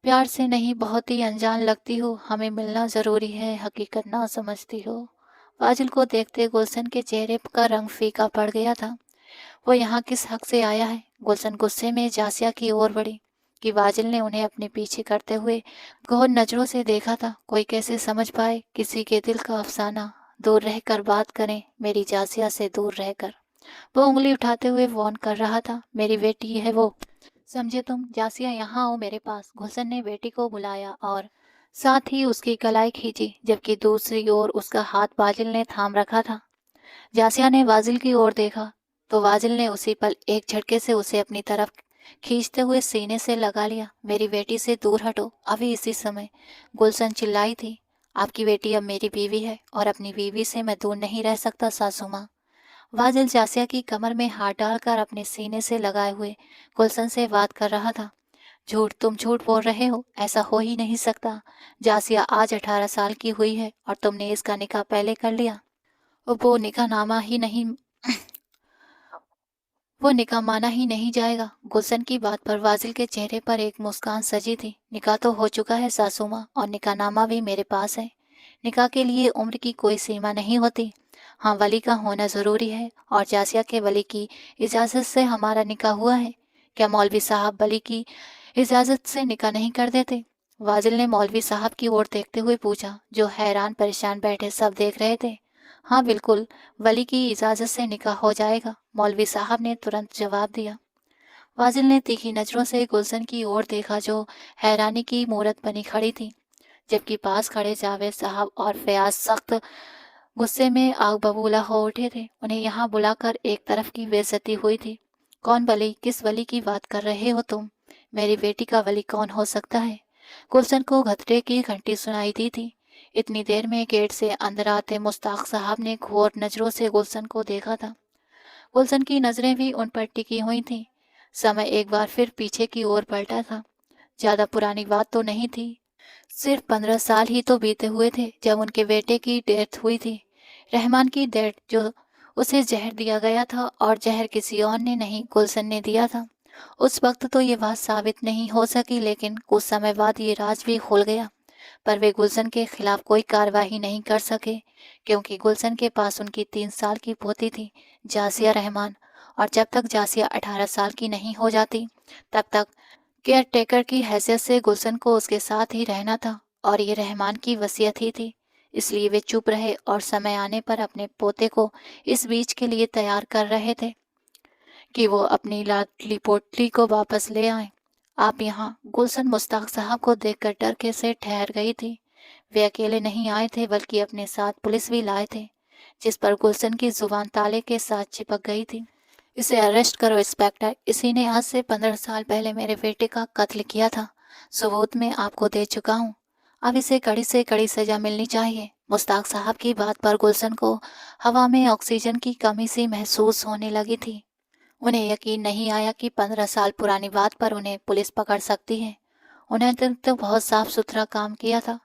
پیار سے نہیں، بہت ہی انجان لگتی ہو، ہمیں ملنا ضروری ہے، حقیقت نہ سمجھتی ہو۔ واجل کو دیکھتے گلشن کے چہرے کا رنگ پھیکا پڑ گیا تھا۔ وہ یہاں کس حق سے آیا ہے؟ گلشن غصے میں جاسیہ کی اور بڑھی کہ واجل نے انہیں اپنے پیچھے کرتے ہوئے گہر نظروں سے دیکھا تھا۔ کوئی کیسے سمجھ پائے کسی کے دل کا افسانہ؟ دور رہ کر بات کریں میری جاسیہ سے، دور رہ کر۔ وہ انگلی اٹھاتے ہوئے وارن کر رہا تھا، میری بیٹی ہے وہ، سمجھے تم؟ جاسیہ یہاں آؤ میرے پاس۔ گلشن نے بیٹی کو بلایا اور ساتھ ہی اس کی کلائی کھینچی، جبکہ دوسری اور اس کا ہاتھ واجل نے تھام رکھا تھا۔ جاسیہ نے واجل کی اور دیکھا تو واجل نے اسی پل ایک جھٹکے سے اسے اپنی طرف کھینچتے ہوئے سینے سے لگا لیا۔ میری بیٹی سے دور ہٹو ابھی اسی سمے، گلشن چلائی تھی۔ آپ کی بیٹی اب میری بیوی ہے، اور اپنی بیوی سے میں دور نہیں رہ سکتا ساسو ماں۔ واجل جاسیہ کی کمر میں ہاتھ ڈال کر اپنے سینے سے لگائے ہوئے گلشن سے بات کر رہا تھا۔ جھوٹ، تم جھوٹ بول رہے ہو، ایسا ہو ہی نہیں سکتا۔ جاسیہ آج 18 سال کی ہوئی ہے، اور تم نے اس کا نکاح پہلے کر لیا۔ وہ نکاح نامہ ہی نہیں وہ نکاح مانا ہی نہیں جائے گا۔ گلشن کی بات پر واصل کے چہرے پر ایک مسکان سجی تھی۔ نکاح تو ہو چکا ہے ساسو ماں، اور نکاح نامہ بھی میرے پاس ہے۔ نکاح کے لیے عمر کی کوئی سیما نہیں ہوتی۔ ہاں، ولی کا ہونا ضروری ہے، اور جاسیہ کے ولی کی اجازت سے ہمارا نکاح ہوا ہے۔ کیا مولوی صاحب ولی کی اجازت سے نکاح نہیں کر دیتے؟ واصل نے مولوی صاحب کی اور دیکھتے ہوئے پوچھا، جو حیران پریشان بیٹھے سب دیکھ رہے تھے۔ ہاں بالکل، ولی کی اجازت سے نکاح ہو جائے گا، مولوی صاحب نے ترنت جواب دیا۔ واصل نے تیکھی نظروں سے گلشن کی اور دیکھا، جو حیرانی کی مورت بنی کھڑی تھی، جبکہ پاس کھڑے جاوید صاحب اور فیاض سخت غصے میں آگ ببولا ہو اٹھے تھے۔ انہیں یہاں بلا کر ایک طرف کی بے عزتی ہوئی تھی۔ کون ولی؟ کس ولی کی بات کر رہے ہو تم؟ میری بیٹی کا ولی کون ہو سکتا ہے؟ گلشن کو گھترے کی گھنٹی سنائی دی تھی۔ اتنی دیر میں گیٹ سے اندر آتے مشتاق صاحب نے گھور نظروں سے گلشن کو دیکھا تھا۔ گلشن کی نظریں بھی ان پر ٹکی ہوئی تھیں۔ سمے ایک بار پھر پیچھے کی اور پلٹا تھا۔ زیادہ پرانی بات تو نہیں تھی، صرف 15 سال ہی تو بیتے ہوئے تھے جب ان کے بیٹے کی ڈیتھ ہوئی تھی۔ رحمان کی ڈیتھ، جو اسے زہر دیا گیا تھا، اور زہر کسی اور نے نہیں، گلشن نے دیا تھا۔ اس وقت تو یہ بات ثابت نہیں ہو سکی، لیکن کچھ سمے بعد یہ راز بھی کھل گیا۔ پر وہ گلشن کے خلاف کوئی کارروائی نہیں کر سکے، کیونکہ گلشن کے پاس ان کی 3 سال کی پوتی تھی جاسیہ رحمان، और जब तक जासिया 18 साल की नहीं हो जाती तब तक केयर टेकर की हैसियत से गुलशन को उसके साथ ही रहना था, और ये रहमान की वसीयत ही थी। इसलिए वे चुप रहे और समय आने पर अपने पोते को इस बीच के लिए तैयार कर रहे थे कि वो अपनी लाडली पोटली को वापस ले आए। आप यहाँ? गुलशन मुश्ताक साहब को देखकर डर के से ठहर गई थी। वे अकेले नहीं आए थे बल्कि अपने साथ पुलिस भी लाए थे, जिस पर गुलशन की जुबान ताले के साथ चिपक गई थी। इसे अरेस्ट करो इंस्पेक्टर, इसी ने आज से 15 साल पहले मेरे बेटे का कत्ल किया था। सबूत में आपको दे चुका हूँ। अब इसे कड़ी से कड़ी सजा मिलनी चाहिए। मुश्ताक साहब की बात पर गुलशन को हवा में ऑक्सीजन की कमी सी महसूस होने लगी थी। उन्हें यकीन नहीं आया कि 15 साल पुरानी बात पर उन्हें पुलिस पकड़ सकती है। उन्हें तो बहुत साफ सुथरा काम किया था।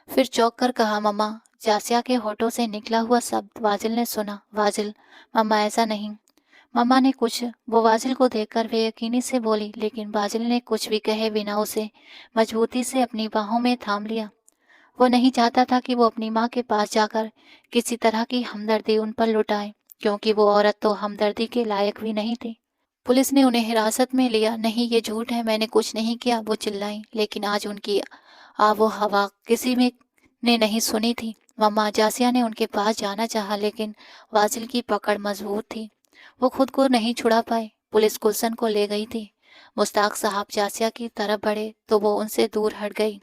फिर चौंक कर कहा, मम्मा। जासिया के होठों से निकला हुआ शब्द वाजिल ने सुना। वाजिल, मम्मा ऐसा नहीं। मम्मा ने कुछ, वो वाजिल को देखकर बेयकीनी से बोली, लेकिन वाजिल ने कुछ भी कहे बिना उसे मजबूती से अपनी बाहों में थाम लिया। वो नहीं चाहता था कि वो अपनी माँ के पास जाकर किसी तरह की हमदर्दी उन पर लुटाए, क्योंकि वो औरत तो हमदर्दी के लायक भी नहीं थी। पुलिस ने उन्हें हिरासत में लिया। नहीं, ये झूठ है, मैंने कुछ नहीं किया, वो चिल्लाई। लेकिन आज उनकी आबो हवा किसी में ने नहीं सुनी थी। मम्मा, जासिया ने उनके पास जाना चाहा, लेकिन वाजिल की पकड़ मजबूत थी। वो खुद को नहीं छुड़ा पाए। पुलिस गुलशन को ले गई थी। मुश्ताक साहब जासिया की तरफ बढ़े तो वो उनसे दूर हट गई।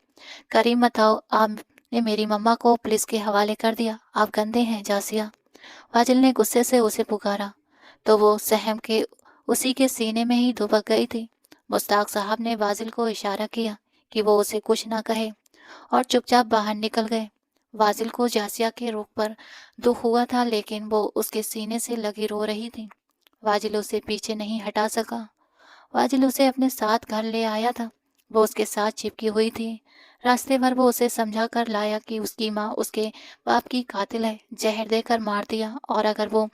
करीम मत आओ, आपने मेरी मम्मा को पुलिस के हवाले कर दिया। आप गंदे हैं जासिया। वाजिल ने गुस्से से उसे पुकारा तो वो सहम के उसी के सीने में ही दुबक गई थी। मुश्ताक साहब ने वाजिल को इशारा किया कि वो उसे कुछ ना कहे और चुपचाप बाहर निकल गए। वाजिल को जासिया के रुख पर दुख हुआ था, लेकिन वो उसके सीने से लगी रो रही थी। वाजिल उसे पीछे नहीं हटा सका। वाजिल उसे अपने साथ घर ले आया था। वो उसके साथ चिपकी हुई थी। रास्ते भर वो उसे समझा कर लाया कि उसकी माँ उसके बाप की कातिल है, जहर देकर मार दिया, और अगर वो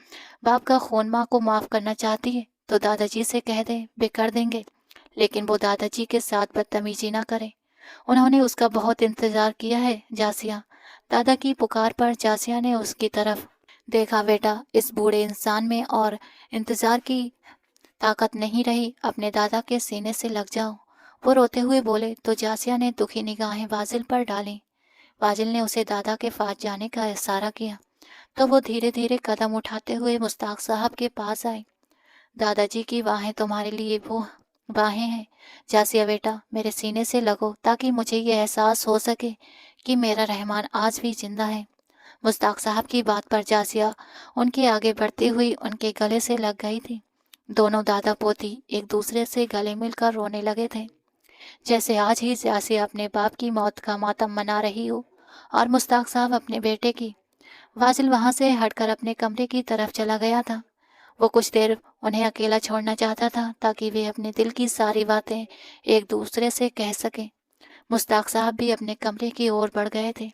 बाप का खून माँ को माफ़ करना चाहती है तो दादाजी से कह दे, वे कर देंगे। लेकिन वो दादाजी के साथ बदतमीजी ना करे। उन्होंने उसका बहुत इंतजार किया है जासिया। दादा की पुकार पर जासिया ने उसकी तरफ देखा। बेटा, इस बूढ़े इंसान में और इंतजार की ताकत नहीं रही, अपने दादा के सीने से लग जाओ। वो रोते हुए बोले तो जासिया ने दुखी निगाहें वाजिल पर डाली। वाजिल ने उसे दादा के पास जाने का इशारा किया तो वो धीरे धीरे कदम उठाते हुए मुश्ताक साहब के पास आए। दादाजी की बाहें तुम्हारे लिए वो बाहें हैं। जासिया बेटा, मेरे सीने से लगो ताकि मुझे ये एहसास हो सके कि मेरा रहमान आज भी जिंदा है। मुश्ताक साहब की बात पर जासिया उनके आगे बढ़ती हुई उनके गले से लग गई थी। दोनों दादा पोती एक दूसरे से गले मिलकर रोने लगे थे, जैसे आज ही जासिया अपने बाप की मौत का मातम मना रही हो और मुश्ताक साहब अपने बेटे की। वाजिल वहां से हटकर अपने कमरे की तरफ चला गया था। वो कुछ देर उन्हें अकेला छोड़ना चाहता था ताकि वे अपने दिल की सारी बातें एक दूसरे से कह सकें। मुश्ताक साहब भी अपने कमरे की ओर बढ़ गए थे।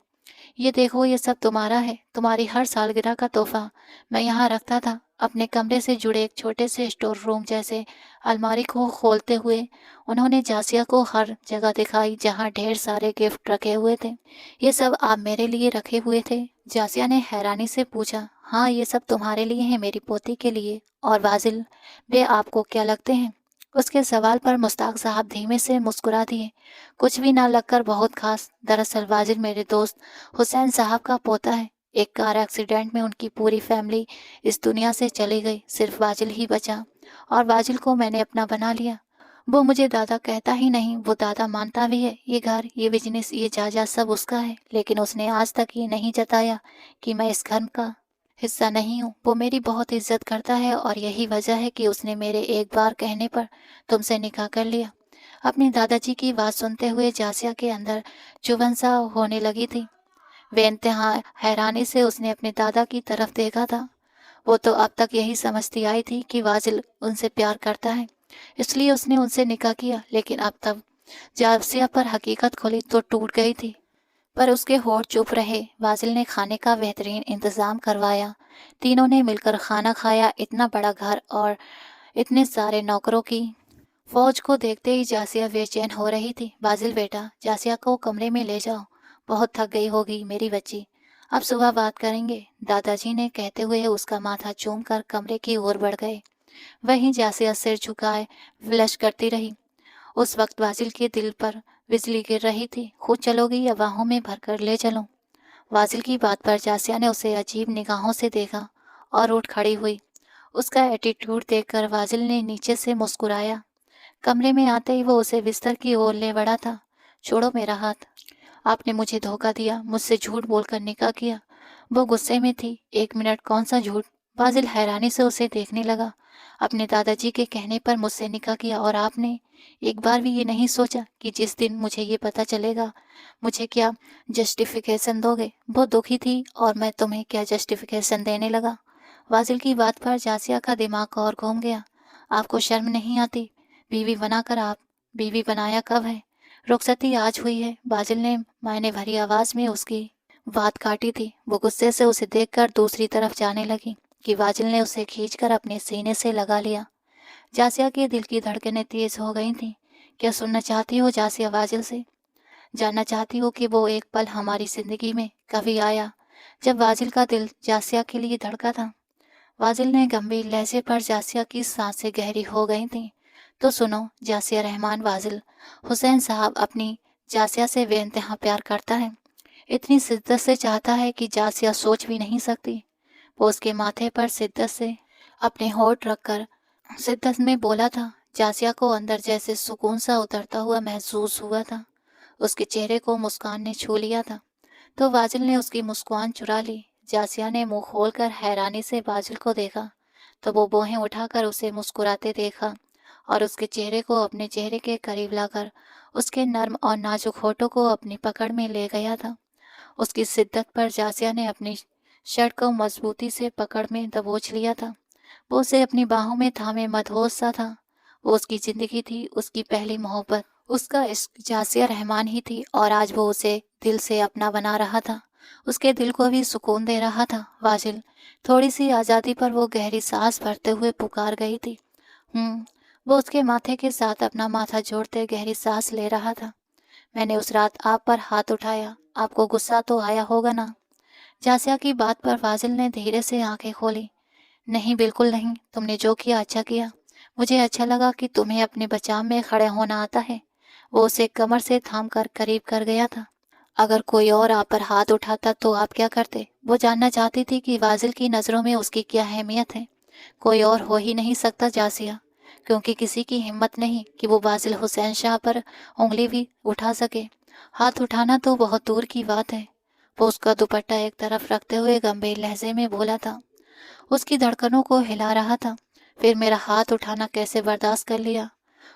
ये देखो, ये सब तुम्हारा है, तुम्हारी हर सालगिरह का तोहफा मैं यहाँ रखता था। अपने कमरे से जुड़े एक छोटे से स्टोर रूम जैसे अलमारी को खोलते हुए उन्होंने जासिया को हर जगह दिखाई जहाँ ढेर सारे गिफ्ट रखे हुए थे। ये सब आप मेरे लिए रखे हुए थे? जासिया ने हैरानी से पूछा। हाँ, ये सब तुम्हारे लिए है, मेरी पोती के लिए। और वाजिल, वे आपको क्या लगते हैं? उसके सवाल पर मुश्ताक साहब धीमे से मुस्कुरा दिए। कुछ भी ना लगकर बहुत खास। दरअसल वाजिल मेरे दोस्त हुसैन साहब का पोता है। एक कार एक्सीडेंट में उनकी पूरी फैमिली इस दुनिया से चली गई, सिर्फ वाजिल ही बचा, और वाजिल को मैंने अपना बना लिया। वो मुझे दादा कहता ही नहीं, वो दादा मानता भी है। ये घर, ये बिजनेस, ये जायदाद सब उसका है, लेकिन उसने आज तक ये नहीं जताया कि मैं इस घर का हिस्सा नहीं हूँ। वो मेरी बहुत इज्जत करता है और यही वजह है कि उसने मेरे एक बार कहने पर तुमसे निकाह कर लिया। अपनी दादाजी की बात सुनते हुए जासिया के अंदर चुभन सा होने लगी थी। वे इंतहा हैरानी से उसने अपने दादा की तरफ देखा था। वो तो अब तक यही समझती आई थी कि वाजिल उनसे प्यार करता है, इसलिए उसने उनसे निकाह किया, लेकिन अब तब जासिया पर हकीकत खुली तो टूट गई थी। पर उसके होठ चुप रहे। वाजिल ने खाने का बेहतरीन इंतजाम करवाया। तीनों ने मिलकर खाना खाया। इतना बड़ा घर और इतने सारे नौकरों की फौज को देखते ही जासिया बेचैन हो रही थी। वाजिल बेटा, जासिया को कमरे में ले जाओ, बहुत थक गई होगी मेरी बच्ची, अब सुबह बात करेंगे, दादाजी ने कहते हुए उसका माथा चूम कर कमरे की ओर बढ़ गए। वहीं जासिया सिर झुकाए फ्लश करती रही। उस वक्त वाजिल के दिल पर बिजली गिर रही थी। खुद चलोगी या बाहों में भरकर ले चलूं? वाजिल की बात पर जासिया ने उसे अजीब निगाहों से देखा और उठ खड़ी हुई। उसका एटीट्यूड देखकर वाजिल ने नीचे से मुस्कुराया। कमरे में आते ही वो उसे बिस्तर की ओर ले बढ़ा था। छोड़ो मेरा हाथ, आपने मुझे धोखा दिया, मुझसे झूठ बोलकर निकाह किया। वो गुस्से में थी। 1 मिनट, कौन सा झूठ? वाजिल हैरानी से उसे देखने लगा। अपने दादाजी के कहने पर मुझसे निकाह किया और आपने एक बार भी ये नहीं सोचा कि जिस दिन मुझे ये पता चलेगा मुझे क्या जस्टिफिकेशन दोगे? वो दुखी थी और मैं तुम्हें क्या जस्टिफिकेशन देने लगा? वाजिल की बात पर जासिया का दिमाग और घूम गया। आपको शर्म नहीं आती? बीवी बनाकर आप बीवी बनाया कब है? रुखसती आज हुई है। बाजिल ने मायने भरी आवाज में उसकी बात काटी थी। वो गुस्से से उसे देखकर दूसरी तरफ जाने लगी कि वाजिल ने उसे खींचकर अपने सीने से लगा लिया। जासिया के दिल की धड़कनें तेज हो गई थीं। क्या सुनना चाहती हो जासिया वाजिल से? जानना चाहती हो कि वो एक पल हमारी जिंदगी में कभी आया जब वाजिल का दिल जासिया के लिए धड़का था? वाजिल ने गंभीर लहजे पर जासिया की सांसें गहरी हो गई थीं। तो सुनो जासिया रहमान, वाजिल हुसैन साहब अपनी जासिया से बेइंतहा प्यार करता है। इतनी शिद्दत से चाहता है कि जासिया सोच भी नहीं सकती। वो उसके माथे पर शिद्दत से अपने होठ रखकर शिद्दत में बोला था। जासिया को अंदर जैसे सुकून सा उतरता हुआ महसूस हुआ था। उसके चेहरे को मुस्कान ने छू लिया था तो वाजिल ने उसकी मुस्कान चुरा ली। जासिया ने मुंह खोलकर हैरानी से वाजिल को देखा तो वो बाहें उठाकर उसे मुस्कुराते देखा और उसके चेहरे को अपने चेहरे के करीब लाकर उसके नर्म और नाजुक होठों को अपनी पकड़ में ले गया था। उसकी शिद्दत पर जासिया ने अपनी शर्ट को मजबूती से पकड़ में दबोच लिया था। वो उसे अपनी बाहों में थामे मदहोश सा था। वो उसकी जिंदगी थी, उसकी पहली मोहब्बत, उसका इश्क जासिया रहमान ही थी और आज वो उसे दिल से अपना बना रहा था। उसके दिल को भी सुकून दे रहा था। वाजिल, थोड़ी सी आज़ादी पर वो गहरी सांस भरते हुए पुकार गई थी। वो उसके माथे के साथ अपना माथा जोड़ते गहरी सांस ले रहा था। मैंने उस रात आप पर हाथ उठाया, आपको गुस्सा तो आया होगा ना? जासिया की बात पर वाजिल ने धीरे से आंखें खोली। नहीं, बिल्कुल नहीं, तुमने जो किया अच्छा किया। मुझे अच्छा लगा कि तुम्हें अपने बचाव में खड़े होना आता है। वो उसे कमर से थाम कर करीब कर गया था। अगर कोई और आप पर हाथ उठाता तो आप क्या करते? वो जानना चाहती थी कि वाजिल की नज़रों में उसकी क्या अहमियत है। कोई और हो ही नहीं सकता जासिया, क्योंकि किसी की हिम्मत नहीं कि वो वाजिल हुसैन शाह पर उंगली भी उठा सके। हाथ उठाना तो बहुत दूर की बात है। वो उसका दुपट्टा एक तरफ रखते हुए गंभीर लहजे में बोला था। उसकी धड़कनों को हिला रहा था। फिर मेरा हाथ उठाना कैसे बर्दाश्त कर लिया?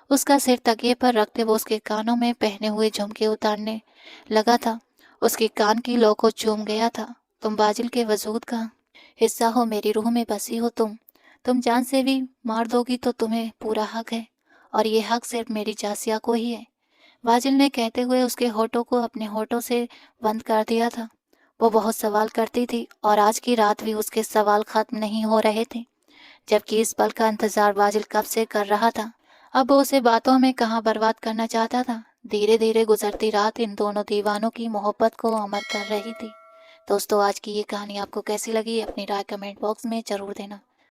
उसका सिर तकिए पर रखते वो उसके कानों में पहने हुए झुमके उतारने लगा था। उसके कान की लौ को चूम गया था। तुम बाजिल के वजूद का हिस्सा हो, मेरी रूह में बसी हो तुम जान से भी मार दोगी तो तुम्हें पूरा हक है, और ये हक सिर्फ मेरी जासिया को ही है। वाजिल ने कहते हुए उसके होठों को अपने होठों से बंद कर दिया था। वो बहुत सवाल करती थी और आज की रात भी उसके सवाल खत्म नहीं हो रहे थे, जबकि इस पल का इंतजार वाजिल कब से कर रहा था। अब वो उसे बातों में कहाँ बर्बाद करना चाहता था। धीरे धीरे गुजरती रात इन दोनों दीवानों की मोहब्बत को अमर कर रही थी। दोस्तों, आज की ये कहानी आपको कैसी लगी अपनी राय कमेंट बॉक्स में जरूर देना।